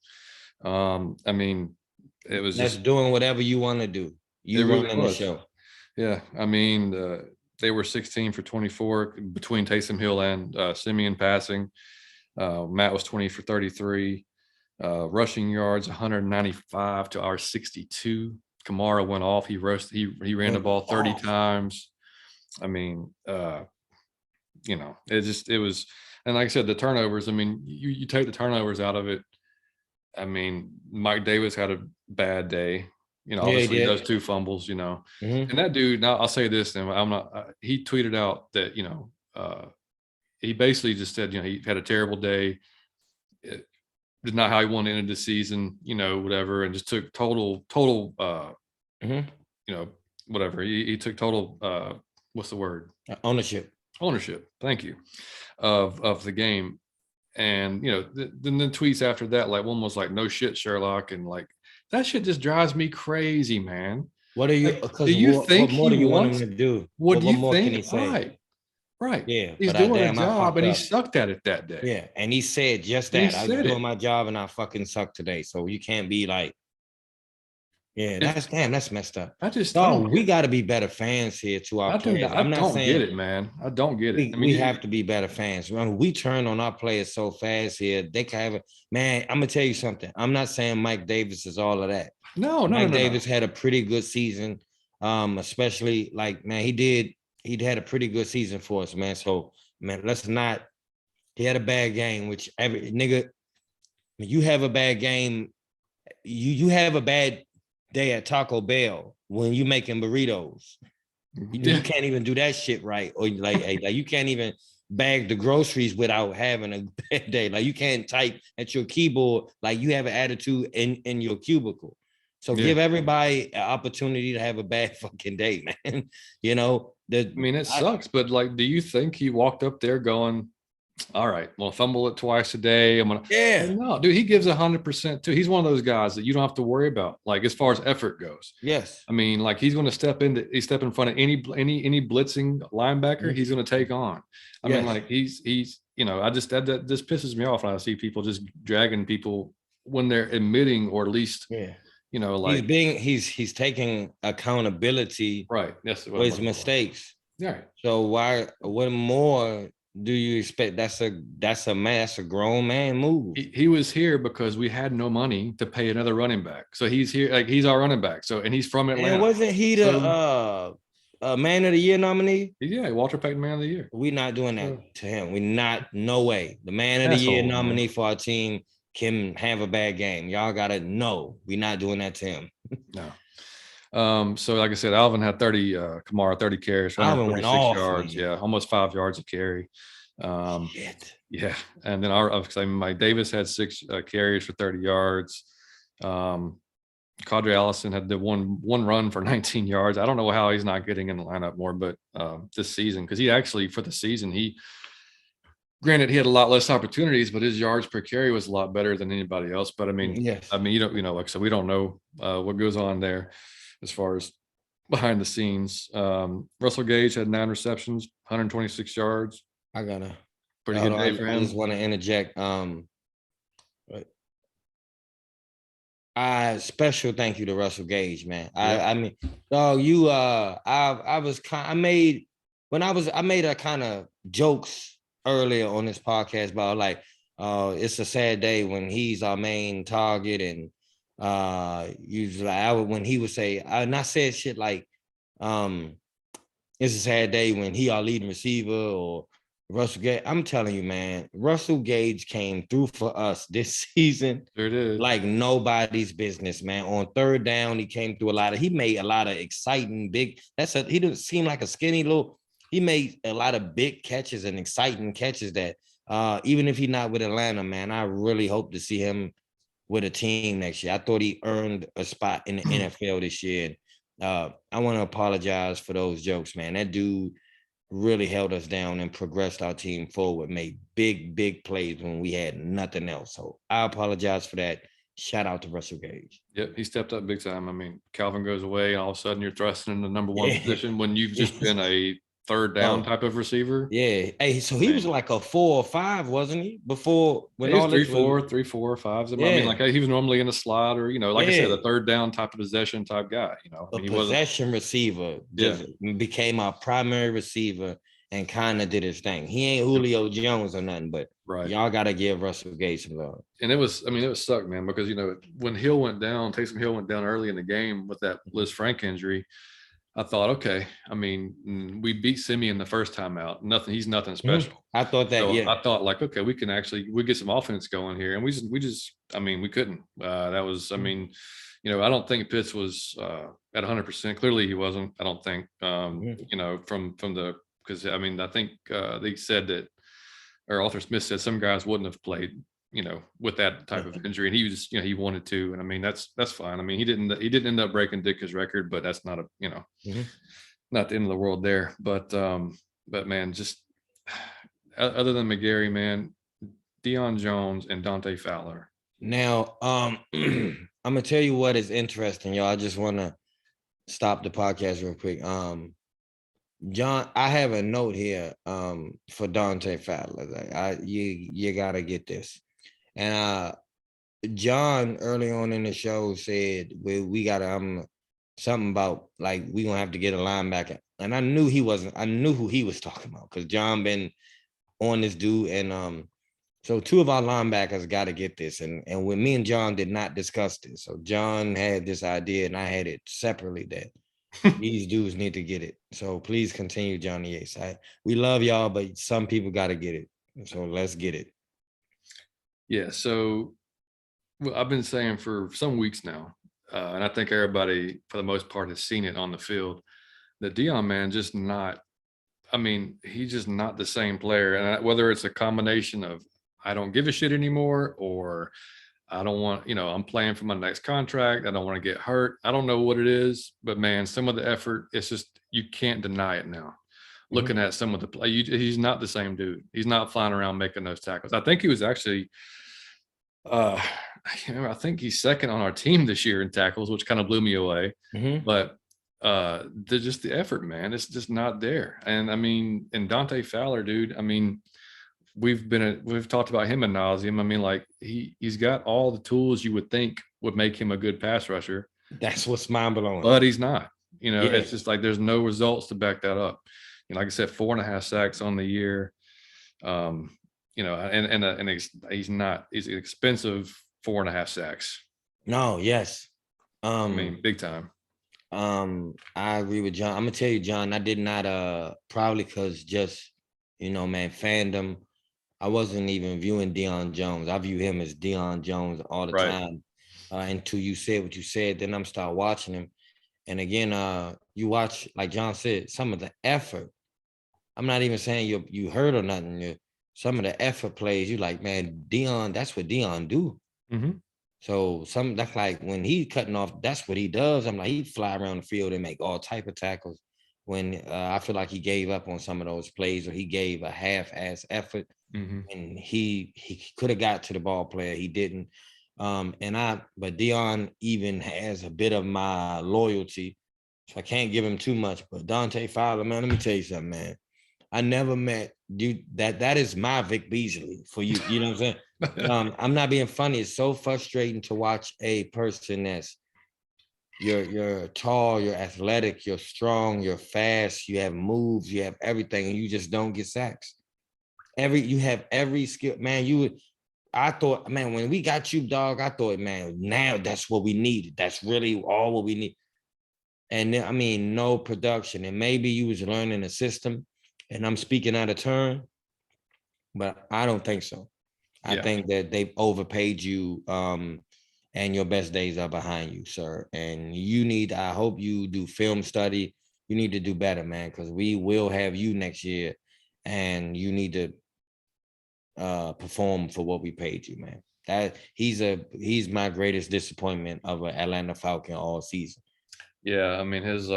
It was just doing whatever you want to do. You running the show. Yeah. They were 16 for 24 between Taysom Hill and Simeon passing. Matt was 20 for 33. Rushing yards, 195 to our 62. Kamara went off. He ran the ball 30 times. It was, and like I said, the turnovers, you take the turnovers out of it. Mike Davis had a bad day, obviously those two fumbles, and that dude, now I'll say this, and he tweeted out that, he basically just said, he had a terrible day. It was not how he wanted to end the season, whatever. And just took total, whatever. He took total, what's the word? Ownership. Thank you. Of the game. And then the tweets after that, one was like, "No shit, Sherlock," and that shit just drives me crazy, man. What are you? Do you think what more do you want him to do? What do you more think? Can he say? Right. Yeah. He's doing a job, and he sucked at it that day. Yeah, and he said just that. I was doing my job, and I fucking sucked today. So you can't be like, Yeah, that's messed up. I Dog, we got to be better fans here to our players. I I'm not don't saying get it, man. I don't get it. I mean, we have to be better fans. When we turn on our players so fast here, they can have it. Man, I'm gonna tell you something. I'm not saying Mike Davis is all of that. Mike Davis had a pretty good season. Especially like, man, he had a pretty good season for us, man. So, man, he had a bad game, which every nigga, when you have a bad game, you have a bad day at Taco Bell when you making burritos. You can't even do that shit right. Or like you can't even bag the groceries without having a bad day. Like you can't type at your keyboard like you have an attitude in your cubicle. So give everybody an opportunity to have a bad fucking day, man. You know, it sucks, but like, do you think he walked up there going, all right, well, fumble it twice a day. I'm gonna, no, dude, he gives 100% too. He's one of those guys that you don't have to worry about, like as far as effort goes. Yes, I mean, like he's going to step in front of any blitzing linebacker he's going to take on. I mean, like he's that just pisses me off when I see people just dragging people when they're admitting, or at least like he's taking accountability for his mistakes. Right. So what more do you expect? That's a grown man move. He was here because we had no money to pay another running back. So he's here, like he's our running back. So, and he's from Atlanta. And wasn't he the man of the year nominee? Yeah, Walter Payton man of the year. We're not doing that to him. No way. The man of the year nominee for our team can have a bad game. Y'all gotta know we're not doing that to him. No. So like I said, Alvin had 30 carries, 146 yards. Yeah, almost 5 yards a carry. Yeah, and then my Davis had 6 carries for 30 yards. Quadri Allison had the one run for 19 yards. I don't know how he's not getting in the lineup more, but this season, because he actually for the season granted he had a lot less opportunities, but his yards per carry was a lot better than anybody else. But I mean, like so we don't know what goes on there as far as behind the scenes. Russell Gage had 9 receptions, 126 yards. Pretty good day for him. I just want to interject. Special thank you to Russell Gage, man. I mean, dog, I made a kind of jokes earlier on this podcast about like, it's a sad day when he's our main target, and usually when he would say, and I said shit like, it's a sad day when he our leading receiver, or Russell Gage. I'm telling you, man, Russell Gage came through for us this season. There it is. Like nobody's business, man. On third down, he came through he made a lot of exciting big. He didn't seem like a skinny little. He made a lot of big catches and exciting catches that even if he's not with Atlanta, man, I really hope to see him with a team next year. I thought he earned a spot in the NFL this year. I want to apologize for those jokes, man. That dude really held us down and progressed our team forward, made big plays when we had nothing else. So I apologize for that. Shout out to Russell Gage. Yep, he stepped up big time. I mean, Calvin goes away, and all of a sudden you're thrusting in the number 1 position when you've just been a third down type of receiver. Yeah. Hey, so he was like a 4 or 5, wasn't he? Before when he was 3, 4, 5. I mean, like he was normally in the slot, or like I said, a third down type of possession type guy. I mean, possession receiver just became our primary receiver and kind of did his thing. He ain't Julio Jones or nothing, but y'all got to give Russell Gage some love. And it was sucked, man, because when Taysom Hill went down early in the game with that Liz Frank injury, I thought, okay, I mean, we beat Simeon the first time out. He's nothing special. I thought that, I thought like, okay, we get some offense going here. And we couldn't. That was, I mean, I don't think Pitts was at 100%. Clearly he wasn't, I don't think, because I mean, I think they said that, or Arthur Smith said some guys wouldn't have played, with that type of injury, and he was, he wanted to, and I mean that's fine. I mean he didn't end up breaking Ditka's record, but that's not not the end of the world there. But man, just other than McGarry, man, Deion Jones and Dante Fowler. Now, I'm gonna tell you what is interesting, y'all. I just want to stop the podcast real quick. John, I have a note here for Dante Fowler. Like, you gotta get this. And John early on in the show said we got something about like we gonna have to get a linebacker, and I knew he wasn't. I knew who he was talking about because John been on this dude, and so two of our linebackers got to get this, and when me and John did not discuss this, so John had this idea and I had it separately that these dudes need to get it. So please continue, Johnny Yates. We love y'all, but some people got to get it. So let's get it. Yeah. So I've been saying for some weeks now, and I think everybody for the most part has seen it on the field, that Dion, man, just not. I mean, he's just not the same player, and whether it's a combination of I don't give a shit anymore, or I don't want, I'm playing for my next contract. I don't want to get hurt. I don't know what it is, but man, some of the effort, it's just, you can't deny it now. Looking at some of the play, he's not the same dude. He's not flying around making those tackles. I think he was actually, I think he's second on our team this year in tackles, which kind of blew me away. But just the effort, man, it's just not there. And I mean, and Dante Fowler, dude, I mean, we've talked about him ad nauseum. I mean, like he's got all the tools you would think would make him a good pass rusher. That's what's mind blowing. But he's not. It's just like there's no results to back that up. Like I said, 4.5 sacks on the year. And he's an expensive 4.5 sacks. No, yes. I mean, big time. I agree with John. I'm gonna tell you, John, I did not probably because just man, fandom. I wasn't even viewing Deion Jones. I view him as Deion Jones all the time. Until you said what you said, then I'm start watching him. And again, you watch, like John said, some of the effort. I'm not even saying you heard or nothing. Some of the effort plays, you like, man, Deion, that's what Deion do. So that's like when he cutting off, that's what he does. I'm like, he fly around the field and make all type of tackles. When I feel like he gave up on some of those plays, or he gave a half-ass effort, and he could have got to the ball player, he didn't. But Deion even has a bit of my loyalty, so I can't give him too much. But Dante Fowler, man, let me tell you something, man. I never met you. That is my Vic Beasley for you. You know what I'm saying? I'm not being funny. It's so frustrating to watch a person that's you're tall, you're athletic, you're strong, you're fast, you have moves, you have everything, and you just don't get sacks. You have every skill, man. I thought, man, when we got you, dog, I thought, man, now that's what we needed. That's really all what we need. And then, I mean, no production. And maybe you was learning a system, and I'm speaking out of turn, but I don't think so. I think that they've overpaid you, and your best days are behind you, sir. And I hope you do film study. You need to do better, man, because we will have you next year, and you need to perform for what we paid you, man. That he's my greatest disappointment of an Atlanta Falcon all season. Yeah, I mean his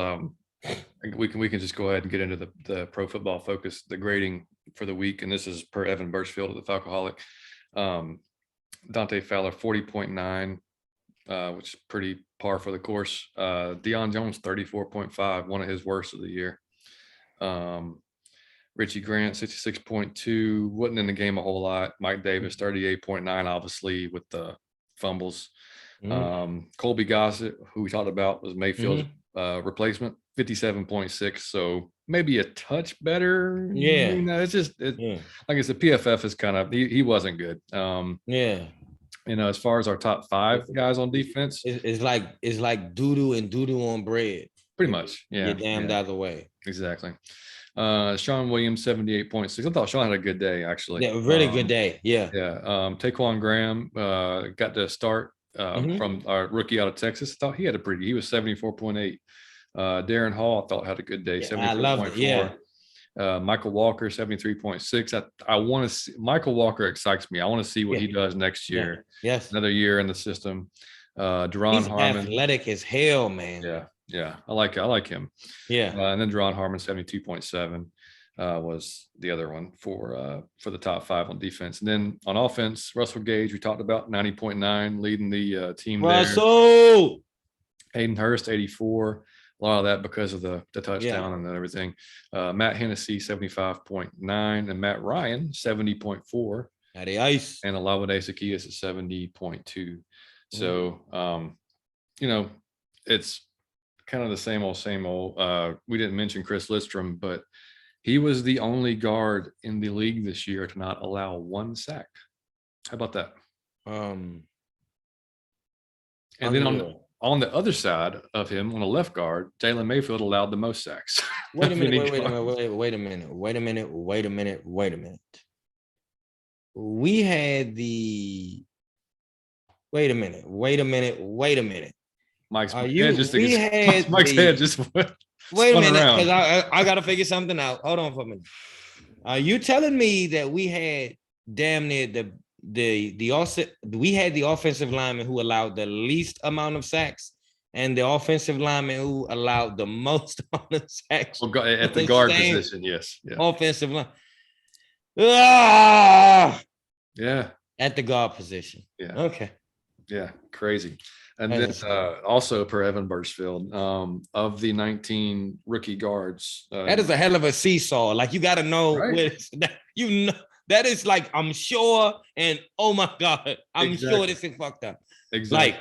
we can just go ahead and get into the Pro Football Focus, the grading for the week, and this is per Evan Burchfield of the Falcoholic. Dante Fowler 40.9, which is pretty par for the course. Deion Jones 34.5, one of his worst of the year. Richie Grant 66.2, wasn't in the game a whole lot. Mike Davis 38.9, obviously with the fumbles. Colby Gossett, who we talked about, was Mayfield's replacement, 57.6. So maybe a touch better. Yeah. It's just like I said, PFF is kind of he wasn't good. As far as our top 5 guys on defense, it's like doo-doo and doo-doo on bread. Pretty much. Yeah. Get damned out of the way. Exactly. Sean Williams 78.6. I thought Sean had a good day, actually. Yeah, really good day. Yeah. Taquan Graham got to start from our rookie out of Texas. I thought he was 74.8. Darren Hall, I thought, had a good day, 74.4. I love it. Michael Walker 73.6. I want to see Michael Walker excites me. I want to see what he does next year. Yes. Another year in the system. He's Harmon, athletic as hell, man. Yeah. I like him. Yeah. And then Deron Harmon 72.7 was the other one for the top 5 on defense. And then on offense, Russell Gage, we talked about 90.9, leading the team. Russell there. Hayden Hurst 84. A lot of that because of the touchdown and everything. Matt Hennessy 75.9 and Matt Ryan 70.4. Ice. And Olawode Zaccheaus at 70.2. So, it's kind of the same old. We didn't mention Chris Lidstrom, but he was the only guard in the league this year to not allow one sack. How about that? And then on the other side of him, on the left guard, Jalen Mayfield allowed the most sacks. Wait a minute. We had the. Wait a minute. Mike's head just went. Wait a minute, because I gotta figure something out. Hold on for a minute. Are you telling me that we had damn near we had the offensive lineman who allowed the least amount of sacks and the offensive lineman who allowed the most amount of sacks at the guard position? Yes. Yeah. Offensive line. Yeah. At the guard position. Yeah. Okay. Yeah. Crazy. And then also per Evan Burchfield, of the 19 rookie guards. That is a hell of a seesaw. Like, you got to know, right. That is like, I'm sure, and oh my God, I'm sure this is fucked up. Exactly. Like,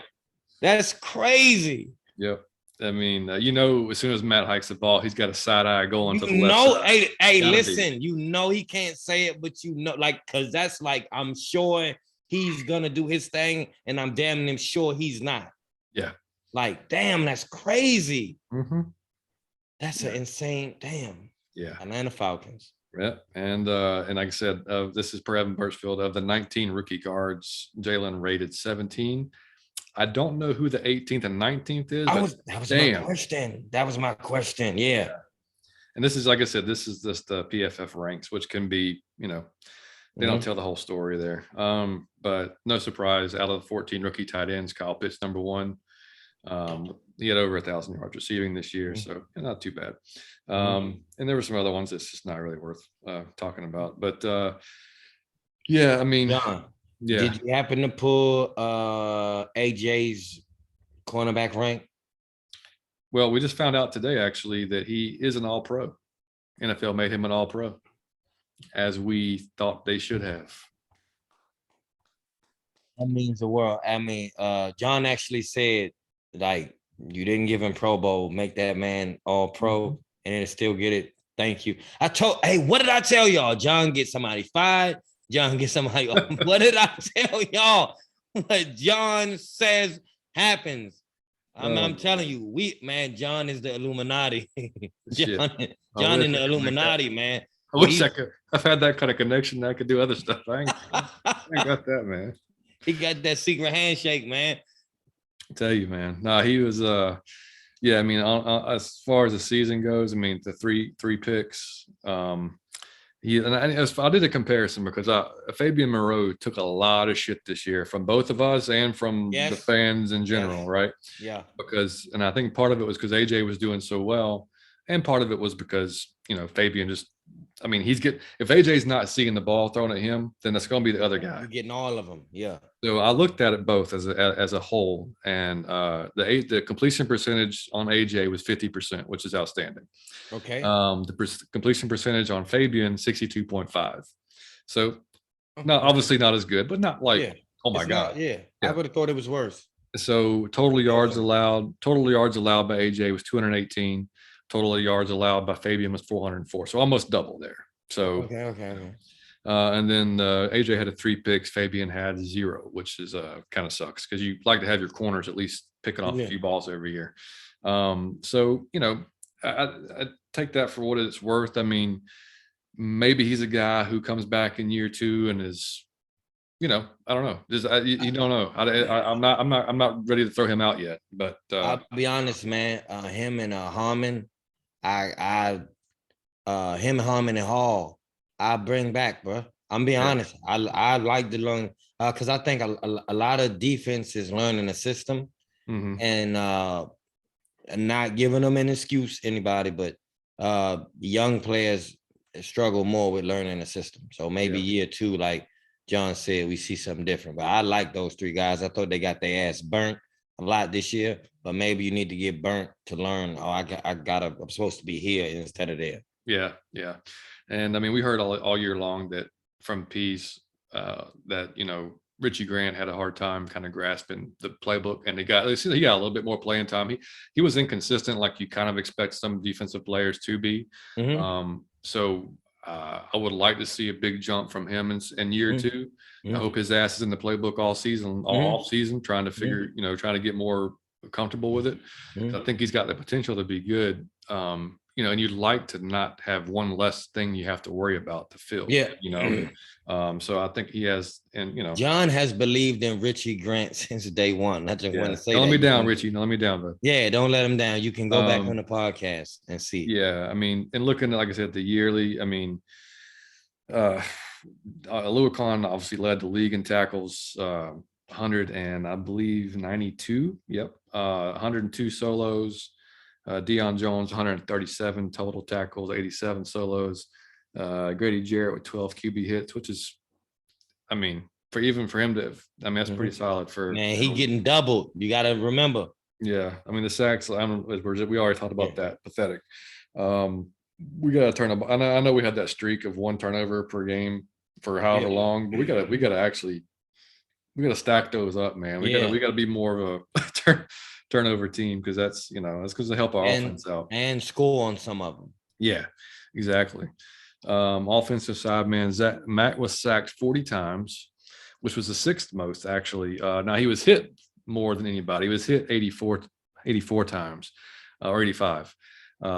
that's crazy. Yep. I mean, as soon as Matt hikes the ball, he's got a side eye going to the left side. Hey, listen, he can't say it, but because that's like, I'm sure he's gonna do his thing, and I'm damn sure he's not. Yeah. Like, damn, that's crazy. Mm-hmm. That's an insane, damn. Yeah. Atlanta Falcons. Yeah. And like I said, this is per Evan Burchfield. Of the 19 rookie guards, Jalen rated 17. I don't know who the 18th and 19th is. That was my question. Yeah. And this is, like I said, this is just the PFF ranks, which can be, they don't tell the whole story there. But no surprise, out of the 14 rookie tight ends, Kyle Pitts number one. He had over 1,000 yards receiving this year, so not too bad. And there were some other ones that's just not really worth talking about. But yeah, I mean, John, yeah. Did you happen to pull AJ's cornerback rank? Well, we just found out today, actually, that he is an All-Pro. NFL made him an All-Pro, as we thought they should have. That means the world. I mean, John actually said, like, you didn't give him Pro Bowl, make that man All-Pro, and then still get it. Thank you. What did I tell y'all? John get somebody fired. John get somebody. What did I tell y'all? What John says happens. I'm telling you, John is the Illuminati. John in the Illuminati, man. I wish I've had that kind of connection. I could do other stuff. I ain't got that, man. He got that secret handshake, man. I tell you, man. No, he was. Yeah, I mean, as far as the season goes, I mean, the three picks. I did a comparison because Fabian Moreau took a lot of shit this year from both of us and from the fans in general, right? Yeah. And I think part of it was because AJ was doing so well, and part of it was because Fabian just. I mean, if AJ's not seeing the ball thrown at him, then that's going to be the other guy. You're getting all of them, yeah. So I looked at it both as a whole, and the completion percentage on AJ was 50%, which is outstanding. Okay. The completion percentage on Fabian 62.5. So, obviously not as good, but not like oh my God. I would have thought it was worse. So total yards allowed by AJ was 218. Total yards allowed by Fabian was 404, so almost double there. So okay. And then AJ had 3 picks, Fabian had 0, which is kind of sucks because you like to have your corners at least picking off a few balls every year. So I take that for what it's worth. I mean, maybe he's a guy who comes back in year 2 and is, I don't know. You don't know. I'm not ready to throw him out yet. But I'll be honest, man. Him and Harmon. Him, Harmon, and Hall, I bring back, bro. I'm being honest. I like to learn because I think a lot of defense is learning the system and not giving them an excuse, anybody, but young players struggle more with learning the system. So maybe year 2, like John said, we see something different. But I like those 3 guys. I thought they got their ass burnt a lot this year, but maybe you need to get burnt to learn. Oh, I'm supposed to be here instead of there. Yeah. And I mean, we heard all year long that from Pease that Richie Grant had a hard time kind of grasping the playbook, and he got a little bit more playing time. He was inconsistent, like you kind of expect some defensive players to be. So I would like to see a big jump from him in year two. I hope his ass is in the playbook all season, all off season, trying to figure, trying to get more comfortable with it. I think he's got the potential to be good. And you'd like to not have one less thing you have to worry about to fill. So I think he has, and John has believed in Richie Grant since day one. I just want to say don't let me down, Richie. Don't let me down, bro. Yeah, don't let him down. You can go back on the podcast and see. Yeah, I mean, and looking at, like I said, the yearly, I mean, Luakon obviously led the league in tackles, 100 and I believe 92. Yep, 102 solos. Deion Jones, 137 total tackles, 87 solos. Grady Jarrett with 12 QB hits, which is, I mean, for him to, I mean, that's pretty solid for. Man, he getting doubled. You got to remember. Yeah, I mean the sacks. We already talked about that. Pathetic. We got to turn up. I know we had that streak of one turnover per game for however long, but we got to stack those up, man. We got to be more of a turnover team, because that's because they help our offense out and score on some of them. Yeah, exactly. Offensive side, man, Matt was sacked 40 times, which was the sixth most actually. Now he was hit more than anybody. He was hit 84 times, or 85,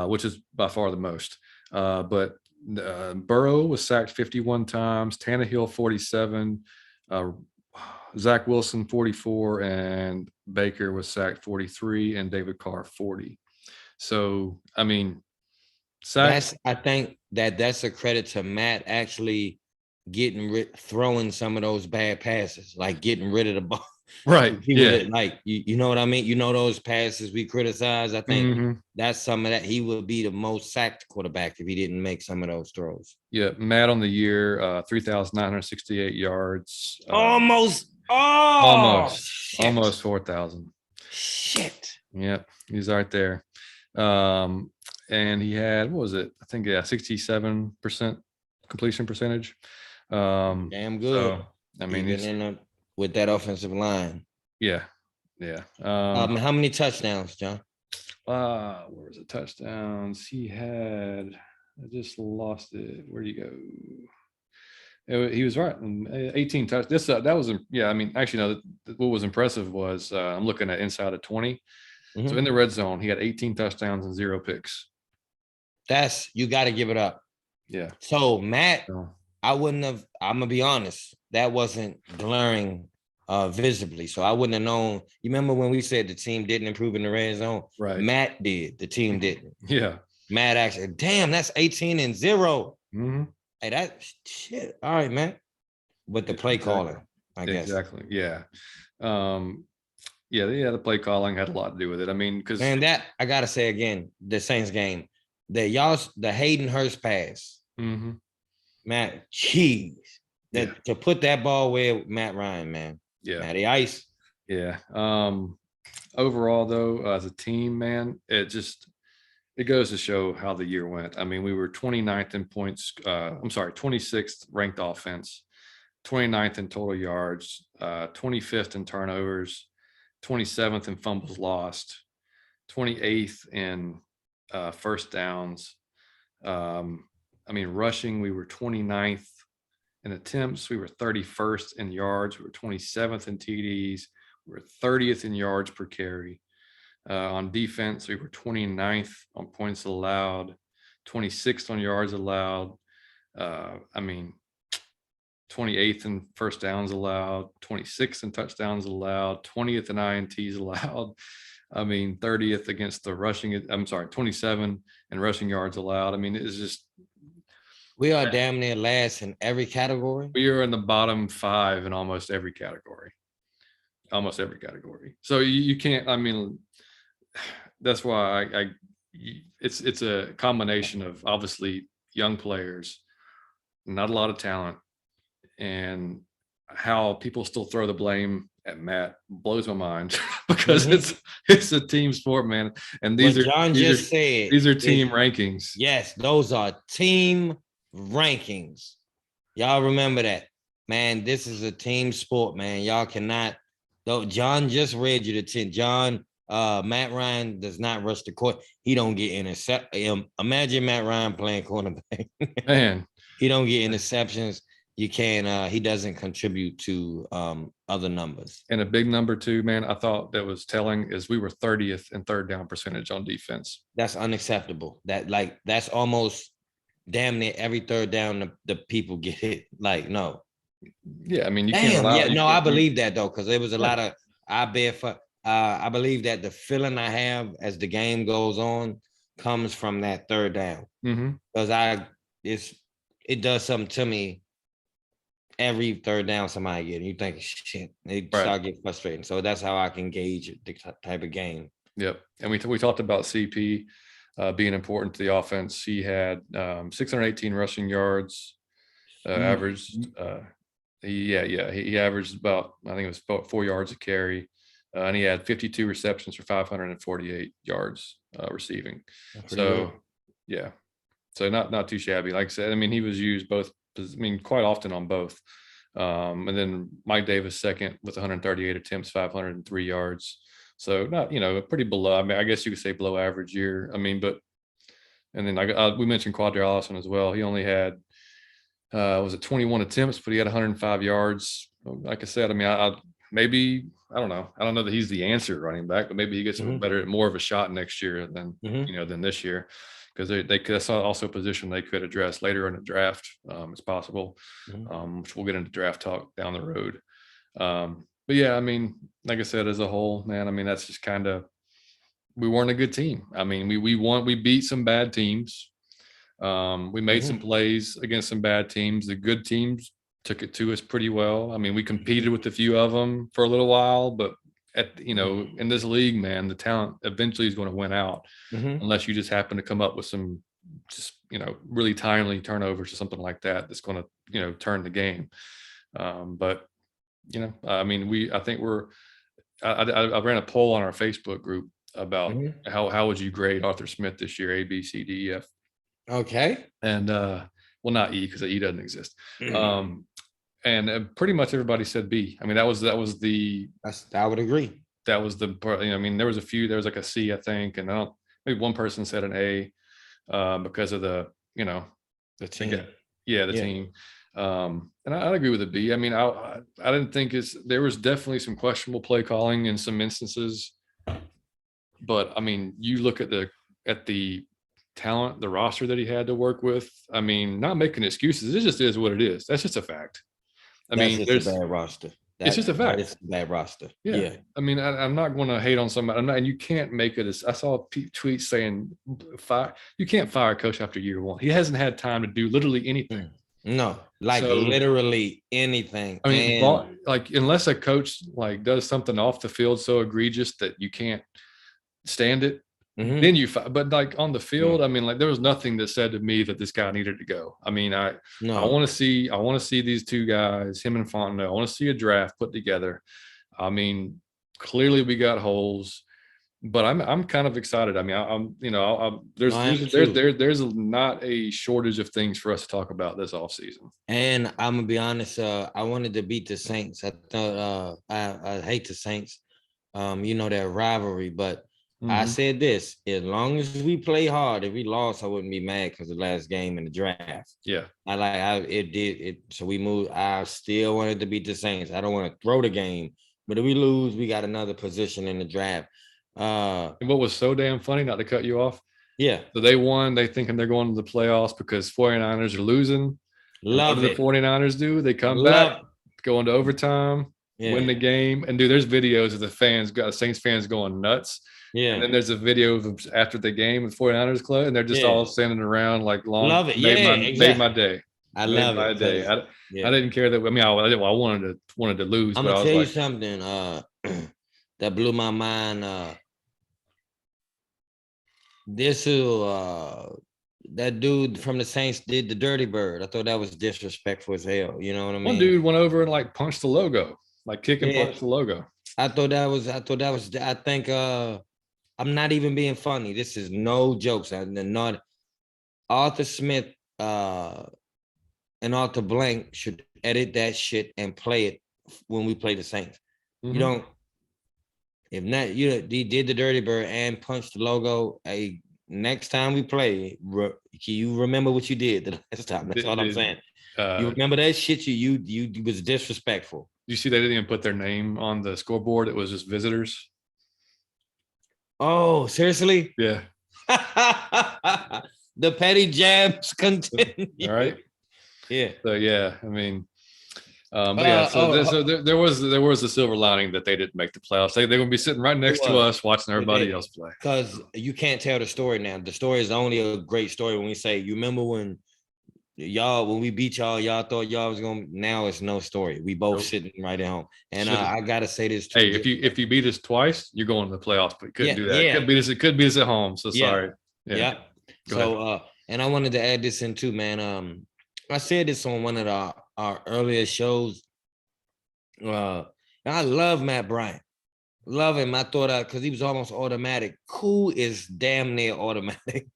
which is by far the most. But Burrow was sacked 51 times, Tannehill 47, Zach Wilson 44, and Baker was sacked 43, and David Carr 40. So, I mean, I think that's a credit to Matt actually throwing some of those bad passes, like getting rid of the ball. Right. Like, you know what I mean? Those passes we criticize. I think that's some of that. He would be the most sacked quarterback if he didn't make some of those throws. Yeah. Matt on the year, 3,968 yards. Almost 4,000. Shit. Yep. He's right there. And he had, what was it? I think, 67% completion percentage. Damn good. So, I mean, with that offensive line. Yeah. How many touchdowns, John? Where was it? Touchdowns? He had, I just lost it. Where'd he go? He was right. 18 touchdowns. That was, I mean, actually, no, what was impressive was, I'm looking at inside of 20. So in the red zone, he had 18 touchdowns and 0 picks. You got to give it up. Yeah. So Matt, I'm going to be honest, that wasn't glaring visibly. So I wouldn't have known. You remember when we said the team didn't improve in the red zone? Right. Matt did. The team didn't. Yeah. Matt actually, damn, that's 18 and 0. Hey, that shit. All right, man. With the play calling, I guess. Exactly. Yeah. The play calling had a lot to do with it. I mean, because that I gotta say again, the Saints game, the Hayden Hurst pass, Matt, jeez, to put that ball with Matt Ryan, man. Yeah, Matty Ice. Yeah. Overall, though, as a team, man, it goes to show how the year went. I mean, we were 29th in points. 26th ranked offense, 29th in total yards, 25th in turnovers, 27th in fumbles lost, 28th in first downs. I mean, rushing, we were 29th in attempts. We were 31st in yards. We were 27th in TDs. We were 30th in yards per carry. On defense, we were 29th on points allowed, 26th on yards allowed. 28th in first downs allowed, 26th in touchdowns allowed, 20th in INTs allowed. 30th against the rushing. 27 in rushing yards allowed. I mean, it's just. We are damn near last in every category. We are in the bottom 5 in almost every category. So you can't. I mean, that's why it's a combination of obviously young players, not a lot of talent, and how people still throw the blame at Matt blows my mind because it's a team sport, man. And these are team rankings. Yes, those are team rankings. Y'all remember that. man, this is a team sport, man. Y'all cannot. Though John just read you the 10. John, Matt Ryan does not rush the court. He don't get intercept. Imagine Matt Ryan playing cornerback. Man, he don't get interceptions. You can't. He doesn't contribute to other numbers. And a big number too, man. I thought that was telling is we were 30th in third down percentage on defense. That's unacceptable. That's almost damn near every third down the people get hit. Like, no. Yeah, I mean, you Damn, can't allow. Yeah, no, I believe that though, because there was a lot of I believe that the feeling I have as the game goes on comes from that third down. Because it does something to me every third down somebody get. You think shit, they start getting frustrated. So that's how I can gauge the type of game. Yep, and we talked about CP being important to the offense. He had 618 rushing yards, averaged. He averaged about, I think it was about 4 yards a carry, and he had 52 receptions for 548 yards receiving. So, yeah, so not too shabby. Like I said, I mean, he was used both. I mean, quite often on both. And then Mike Davis second with 138 attempts, 503 yards. So not, pretty below. I mean, I guess you could say below average year. I mean, and then we mentioned Quadri Allison as well. He only had, was it 21 attempts, but he had 105 yards. Like I said, I mean, I don't know. I don't know that he's the answer running back, but maybe he gets more of a shot next year than, than this year. Because that's also a position they could address later in the draft. It's possible, which we'll get into draft talk down the road. But yeah, I mean, like I said, as a whole, man, I mean, that's just kind of, we weren't a good team. I mean, we beat some bad teams. We made some plays against some bad teams. The good teams took it to us pretty well. I mean, we competed with a few of them for a little while, but in this league, man, the talent eventually is going to win out unless you just happen to come up with some really timely turnovers or something like that that's going to turn the game. But I mean, I ran a poll on our Facebook group about how would you grade Arthur Smith this year, A, B, C, D, E, F. Okay. And well, not E, because E doesn't exist. And pretty much everybody said B. I mean, I would agree. That was the part. I mean, there was like a C, I think, and maybe one person said an A because of the team. The team. And I'd agree with a B. I mean, I didn't think there was definitely some questionable play calling in some instances, but I mean, you look at the talent, the roster that he had to work with. I mean, not making excuses. It just is what it is. That's just a fact. It's a bad roster. It's just a fact. It's a bad roster. Yeah. I mean, I'm not going to hate on somebody. And you can't make it I saw a tweet saying, you can't fire a coach after year one. He hasn't had time to do literally anything. No, literally anything. I mean, unless a coach does something off the field so egregious that you can't stand it, then you but on the field, I mean, there was nothing that said to me that this guy needed to go. I mean, I want to see these two guys, him and Fontenot. I want to see a draft put together. I mean, clearly we got holes, but I'm kind of excited. I mean, there's not a shortage of things for us to talk about this offseason. And I'm gonna be honest, I wanted to beat the Saints. I thought I hate the Saints, their rivalry, but I said this: as long as we play hard, if we lost, I wouldn't be mad because the last game in the draft. Yeah, So we moved. I still wanted to beat the Saints. I don't want to throw the game, but if we lose, we got another position in the draft. And what was so damn funny, not to cut you off. Yeah. So they won. They thinking they're going to the playoffs because 49ers are losing. Love it. The 49ers do. They come back, go into overtime, win the game. And dude, there's videos of the Saints fans going nuts. Yeah. And then there's a video of them after the game with 49ers close, and they're just all standing around long. Love it. Made my day. I love it. Day. I didn't care that. I mean, I wanted to lose. I'm gonna tell you something that blew my mind. That dude from the Saints did the dirty bird. I thought that was disrespectful as hell. You know what I mean? One dude went over and punched the logo, kick and punch the logo. I think I'm not even being funny. This is no jokes. Arthur Smith and Arthur Blank should edit that shit and play it when we play the Saints. Mhm. You don't. If not, you did the Dirty Bird and punched the logo. Hey, next time we play, can you remember what you did the last time? That's all I'm saying. You remember that shit? You was disrespectful. You see, they didn't even put their name on the scoreboard. It was just visitors. Oh, seriously? Yeah. The petty jabs continue. All right. Yeah. So yeah, I mean, but yeah. So there was a silver lining that they didn't make the playoffs. They're going to be sitting right next to us, watching everybody else play. Because you can't tell the story now. The story is only a great story when we say, you remember when we beat y'all thought y'all was gonna. Now it's no story. We both sitting right at home. And I gotta say this too. Hey, if you beat us twice, you're going to the playoffs, but you couldn't do that. It could beat us at home. So sorry. Yeah. So and I wanted to add this in too, man. I said this on one of our earlier shows. I love Matt Bryant. Love him. I thought because he was almost automatic. Cool is damn near automatic.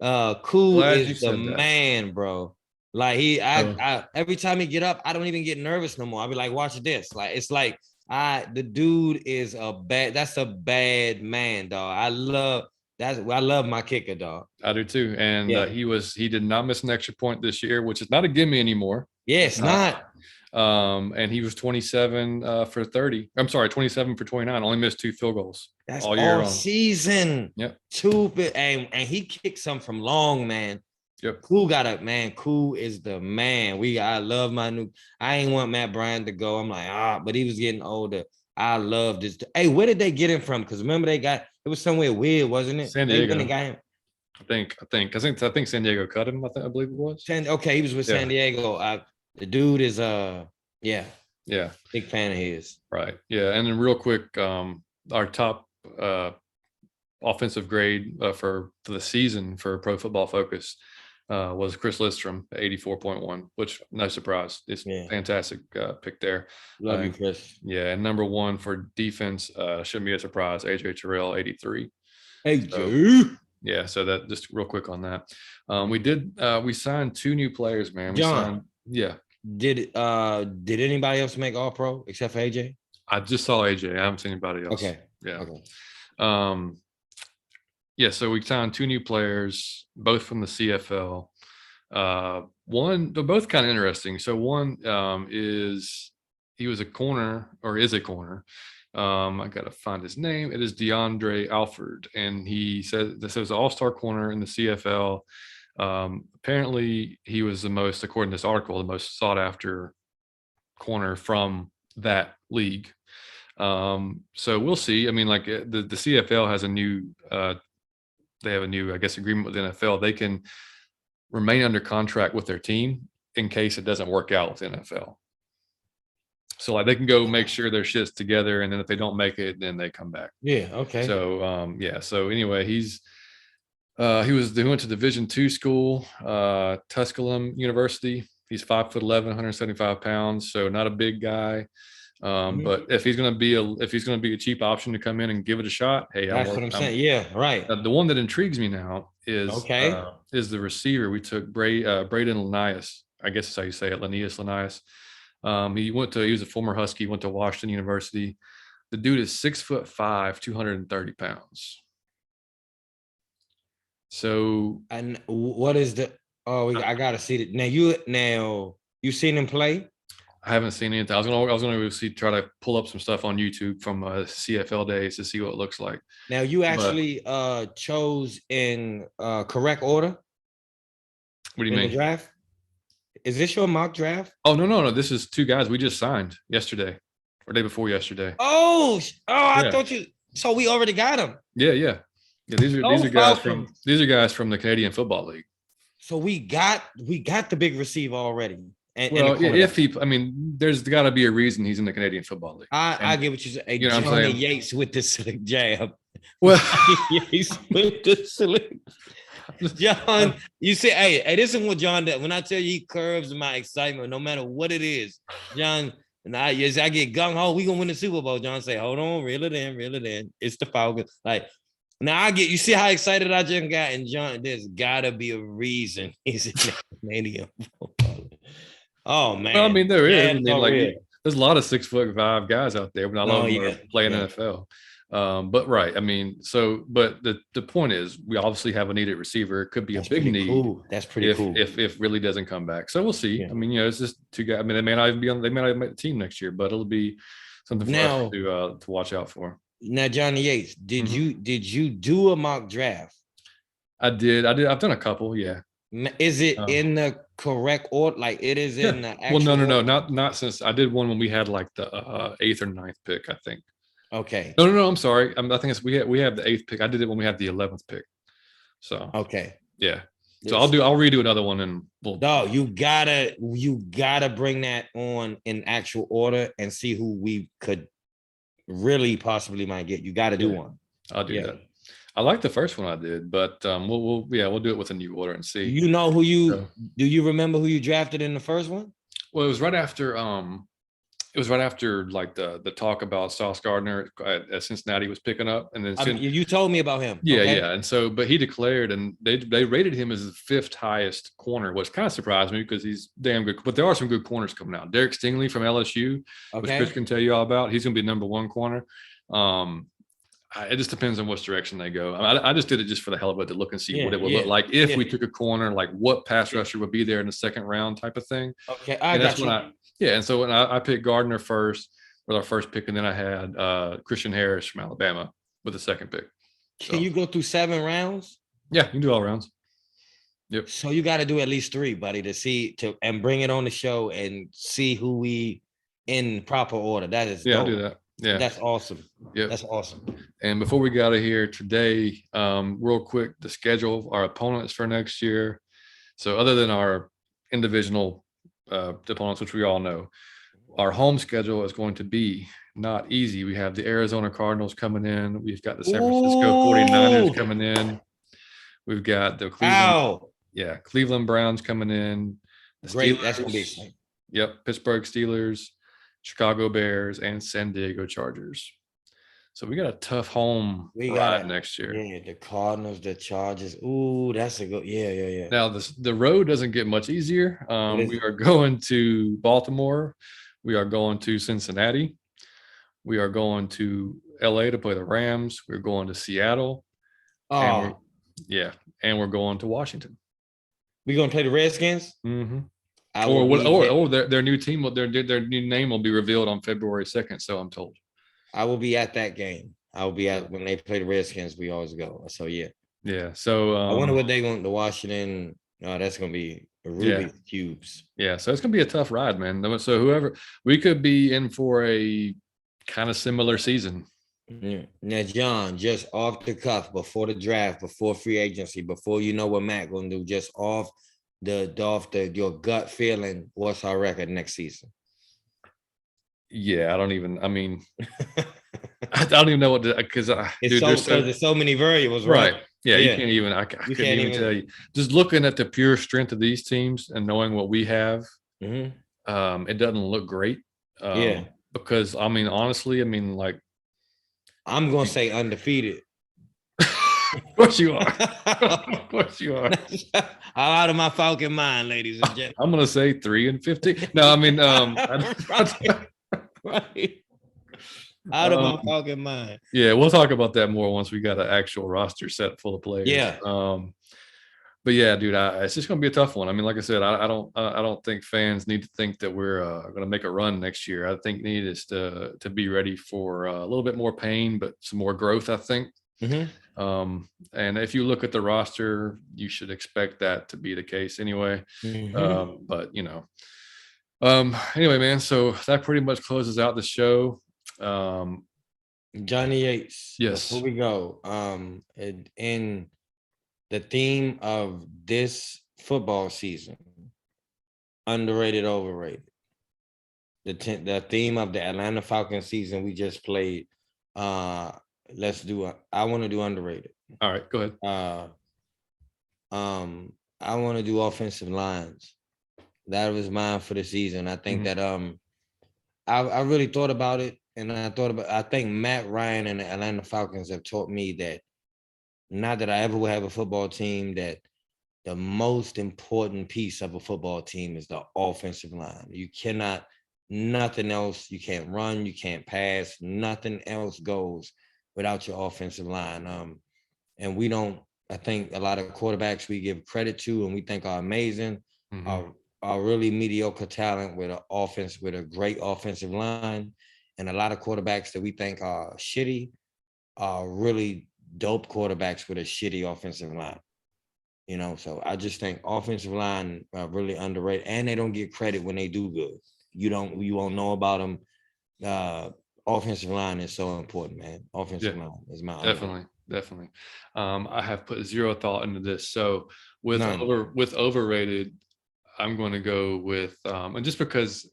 Cool is the man, bro. Like I every time he get up, I don't even get nervous no more. I'll be like, watch this. Like it's like the dude is that's a bad man, dog. I love my kicker, dog. I do too. And he did not miss an extra point this year, which is not a gimme anymore. Yeah, it's not. And he was 27 for 30. I'm sorry, 27 for 29. Only missed 2 field goals. That's all year long. Season. Yep. And he kicked some from long, man. Yep. Cool Cool is the man. I love I ain't want Matt Bryant to go. I'm like, but he was getting older. I love this. Hey, where did they get him from? Because remember it was somewhere weird, wasn't it? San Diego. They got him. I think San Diego cut him. I believe it was. Okay, he was with San Diego. The dude is big fan of his. Right. Yeah. And then real quick, our top offensive grade for the season for Pro Football Focus was Chris Lidstrom, 84.1, which no surprise. It's fantastic pick there. Love you, Chris. Yeah. And number 1 for defense shouldn't be a surprise. AJ Terrell, 83. So that just real quick on that. We signed 2 new players, man. Did anybody else make All Pro except for AJ? I just saw AJ. I haven't seen anybody else. Okay. Yeah. Okay. So we signed 2 new players, both from the CFL. They're both kind of interesting. So one he was a corner or is a corner. I gotta find his name. It is DeAndre Alford, and he said this was an all-star corner in the CFL. Apparently he was according to this article, the most sought after corner from that league. So we'll see. I mean, like the CFL has they have a new, I guess, agreement with the NFL. They can remain under contract with their team in case it doesn't work out with the NFL. So like they can go make sure their shit's together, and then if they don't make it, then they come back. Yeah. Okay. So So anyway, he went to Division II school, Tusculum University. He's 5'11", 175 pounds, so not a big guy. But if he's gonna be a cheap option to come in and give it a shot, hey, that's what I'm saying. Yeah, right. The one that intrigues me now is the receiver. We took Braden Linnaeus. I guess that's how you say it, Linnaeus. He was a former Husky, went to Washington University. The dude is 6'5", 230 pounds. So, and what is I gotta see it now. You seen him play? I haven't seen anything. I was gonna try to pull up some stuff on YouTube from CFL days to see what it looks like. Now you actually chose in correct order. What do you mean? The draft? Is this your mock draft? Oh no! This is 2 guys we just signed yesterday or day before yesterday. I thought you. So we already got them. Yeah. These are guys from the Canadian Football League. So we got the big receiver already. There's got to be a reason he's in the Canadian Football League. I get what you say. You know Johnny what I'm saying? Yates with this jab. Well, Yates with the John, you see, hey, this is what John does. When I tell you he curbs my excitement, no matter what it is, John. And I get gung ho. We gonna win the Super Bowl. John say, hold on, reel it in. It's the Falcons. Like now, you see how excited I just got, and John, there's gotta be a reason he's in the Canadian football. Oh man. Well, I mean, there is. I mean, like real. there's a lot of 6'5" guys out there, but not a lot of them are playing NFL. But right, I mean, but the point is, we obviously have a needed receiver. It could be That's a big need. Cool. That's pretty cool. If really doesn't come back. So we'll see. I mean, it's just two guys. I mean, they may not even make the team next year, but it'll be something for us to watch out for. Now, Johnny Yates, did you do a mock draft? I did. I've done a couple. Yeah. Is it in the correct order? Like it is in the actual Well, no, not since I did one when we had like the 8th or 9th pick, I think. Okay. No, I'm sorry. I think it's we have the 8th pick. I did it when we had the 11th pick. So okay. Yeah. So I'll redo another one and you gotta bring that on in actual order and see who we could really possibly might get. You gotta do one. I'll do that. I like the first one I did, but we'll do it with a new order and see. You know do you remember who you drafted in the first one? Well, it was right after like the talk about Sauce Gardner at Cincinnati was picking up, and then you told me about him. Yeah, and so but he declared, and they rated him as the 5th highest corner, which kind of surprised me because he's damn good. But there are some good corners coming out. Derek Stingley from LSU, which Chris can tell you all about. He's going to be number 1 corner. It just depends on which direction they go. I just did it just for the hell of it to look and see what it would look like if we took a corner, like what pass rusher would be there in the 2nd round type of thing. Okay, and so when I picked Gardner first with our first pick, and then I had Christian Harris from Alabama with the 2nd pick. Can you go through 7 rounds? Yeah, you can do all rounds. Yep. So you got to do at least 3, buddy, and bring it on the show and see who we in proper order. That is dope. I'll do that. Yeah, that's awesome. Yeah, that's awesome. And before we get out of here today, real quick, the schedule of our opponents for next year. So other than our individual opponents, which we all know, our home schedule is going to be not easy. We have the Arizona Cardinals coming in. We've got the San Francisco 49ers coming in. We've got the Cleveland Browns coming in. Great, that's gonna be exciting. Yep, Pittsburgh Steelers, Chicago Bears, and San Diego Chargers. So we got a tough home ride next year. Yeah, the Cardinals, the Chargers. Ooh, that's a good. Yeah. Now the road doesn't get much easier. We are going to Baltimore. We are going to Cincinnati. We are going to LA to play the Rams. We're going to Seattle. And we're going to Washington. We're gonna play the Redskins. Mm-hmm. Or their new team, their new name will be revealed on February 2nd. So I'm told. I will be at that game. I will be at when they play the Redskins. We always go. So yeah. So I wonder what they're going to Washington. That's going to be Rubik's cubes. Yeah. So it's going to be a tough ride, man. So we could be in for a kind of similar season. Yeah. Now, John, just off the cuff, before the draft, before free agency, before you know what Matt going to do, just off your gut feeling, what's our record next season? Yeah, I don't even know what to, because there's so many variables, right? Yeah, you can't even. I couldn't even tell you. Just looking at the pure strength of these teams and knowing what we have, it doesn't look great. Because honestly, like I'm gonna say undefeated. Of course you are. Of course you are. Out of my Falcon mind, ladies and gentlemen. I'm gonna say 3-15. No, right. Out of my Falcon mind. Yeah, we'll talk about that more once we got an actual roster set full of players. Yeah. But yeah, dude, it's just gonna be a tough one. Like I said, I don't think fans need to think that we're gonna make a run next year. I think need is to be ready for a little bit more pain, but some more growth, I think. And if you look at the roster, you should expect that to be the case anyway. But anyway, man, so that pretty much closes out the show. Johnny Yates. Yes. Before we go, in the theme of this football season, underrated, overrated. The theme of the Atlanta Falcons season we just played. I want to do underrated. All right, go ahead. I want to do offensive lines. That was mine for the season. I think that I really thought about it, and I think Matt Ryan and the Atlanta Falcons have taught me that not that I ever will have a football team that the most important piece of a football team is the offensive line. You cannot, nothing else. You can't run, you can't pass, nothing else goes without your offensive line. And we don't, I think a lot of quarterbacks we give credit to and we think are amazing are really mediocre talent with an offense, with a great offensive line. And a lot of quarterbacks that we think are shitty are really dope quarterbacks with a shitty offensive line. You know, so I just think offensive line are really underrated, and they don't get credit when they do good. You won't know about them. Offensive line is so important, man. Offensive line is my definitely. I have put zero thought into this. So with overrated, I'm going to go with and just because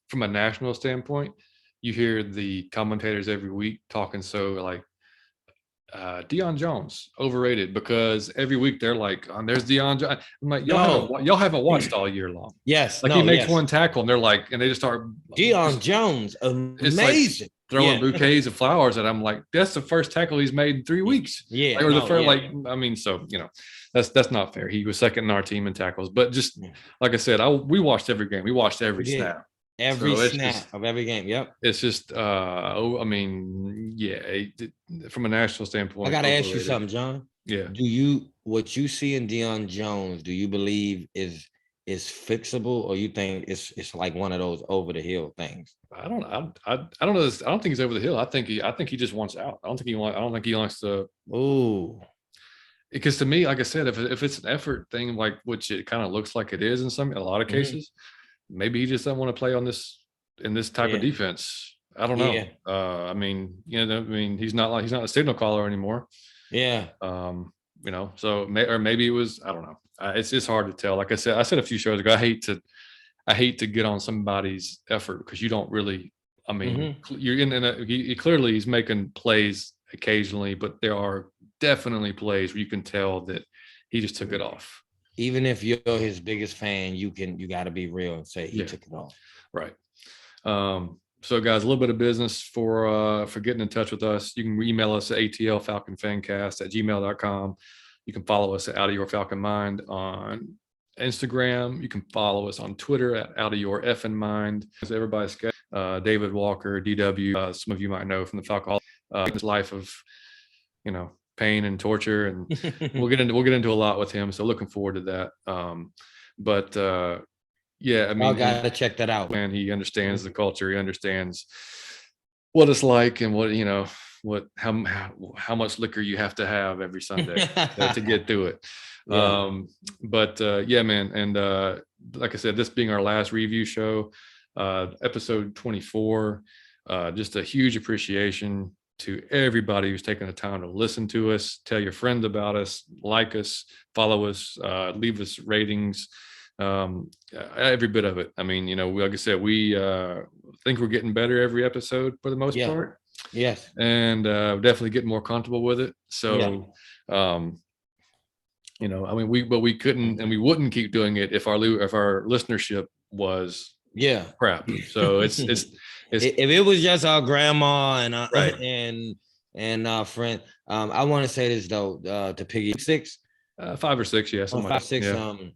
from a national standpoint, you hear the commentators every week talking so like Deion Jones overrated because every week they're like, there's Deion Jones. I'm like, y'all haven't watched all year long. Yes, like he makes one tackle and they're like, and they just start Deion Jones, amazing. It's like throwing bouquets of flowers, and I'm like, that's the first tackle he's made in 3 weeks. Yeah, like, or the first, I mean, so you know, that's not fair. He was second in our team in tackles, but just like I said, we watched every game. We watched every snap. Every snap of every game. Yep. It's just, I mean, from a national standpoint. I got to ask you something, John. Yeah. What you see in Deion Jones, do you believe is fixable, or you think it's like one of those over the hill things? I don't know. I don't know. I don't think he's over the hill. I think he just wants out. I don't think he likes to. Ooh. Because to me, like I said, if it's an effort thing, like which it kind of looks like it is in a lot of cases, maybe he just doesn't want to play in this type of defense. I don't know. I mean, he's not a signal caller anymore. Yeah. You know, so maybe it was, I don't know. It's hard to tell. Like I said a few shows ago, I hate to get on somebody's effort because you don't really. I mean, you're he clearly he's making plays occasionally, but there are definitely plays where you can tell that he just took it off. Even if you're his biggest fan, you got to be real and say he took it off. Right. So guys, a little bit of business for getting in touch with us. You can email us at atlfalconfancast@gmail.com. You can follow us at Out of Your Falcon Mind on Instagram. You can follow us on Twitter at Out of Your Effing Mind. Everybody's David Walker, DW. Some of you might know from the Falcon. His life of, pain and torture, and we'll get into a lot with him. So looking forward to that. Yeah, I mean, I gotta check that out. Man, he understands the culture. He understands what it's like, and how much liquor you have to have every Sunday to get through it. Yeah, man, and like I said, this being our last review show, episode 24. Just a huge appreciation to everybody who's taken the time to listen to us. Tell your friends about us, like us, follow us, leave us ratings. Every bit of it. I mean, like I said, we think we're getting better every episode for the most part. Yes. And definitely getting more comfortable with it. So, I mean, we couldn't and we wouldn't keep doing it if our listenership was crap. So it's if it was just our grandma and our friend. I want to say this though, to piggy 6, 5 or 6, 5, 6. And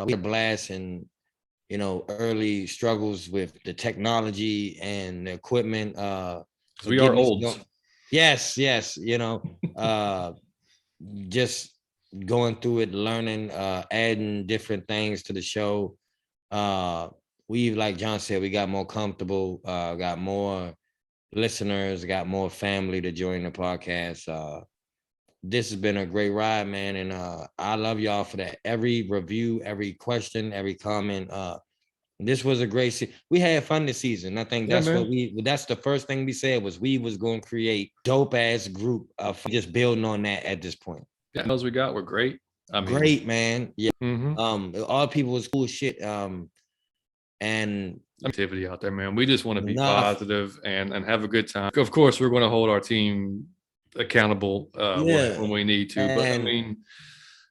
we had a blast, and early struggles with the technology and the equipment. We are old. Yes. Just going through it, learning, adding different things to the show. We, like John said, we got more comfortable, got more listeners, got more family to join the podcast. This has been a great ride, man, and I love y'all for that. Every review, every question, every comment. This was a great we had fun this season. I think that's that's the first thing we said was we was going to create dope ass group of just building on that at this point. Yeah, those we got were great. I mean, great, man. Yeah. All people was cool shit. And activity out there, man. We just want to be positive and have a good time. Of course, we're going to hold our team accountable when we need to. But I mean,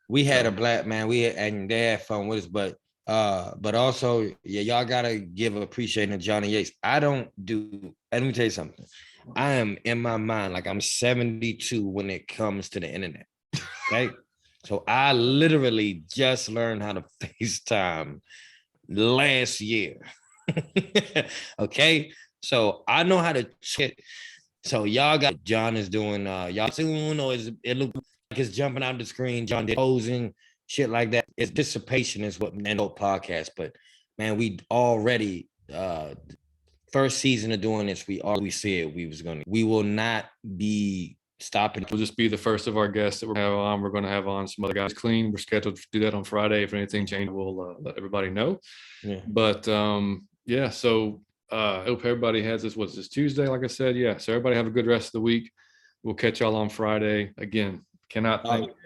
we had a black man. And they had fun with us, but also, y'all gotta give appreciation to Johnny Yates. I don't do. Let me tell you something. I am in my mind like I'm 72 when it comes to the internet. Right. So I literally just learned how to FaceTime last year. Okay. So I know how to check. So y'all got John is doing y'all soon, or is it look like it's jumping out the screen, John did posing, shit like that. It's dissipation is what man podcast. But man, we already first season of doing this, we said we will not be stopping. We'll just be the first of our guests that we're gonna have on. We're gonna have on some other guys clean. We're scheduled to do that on Friday. If anything changes, we'll let everybody know. Yeah. But yeah, so I hope everybody has this. What's this, Tuesday? Like I said, yeah. So everybody have a good rest of the week. We'll catch y'all on Friday. Again, cannot thank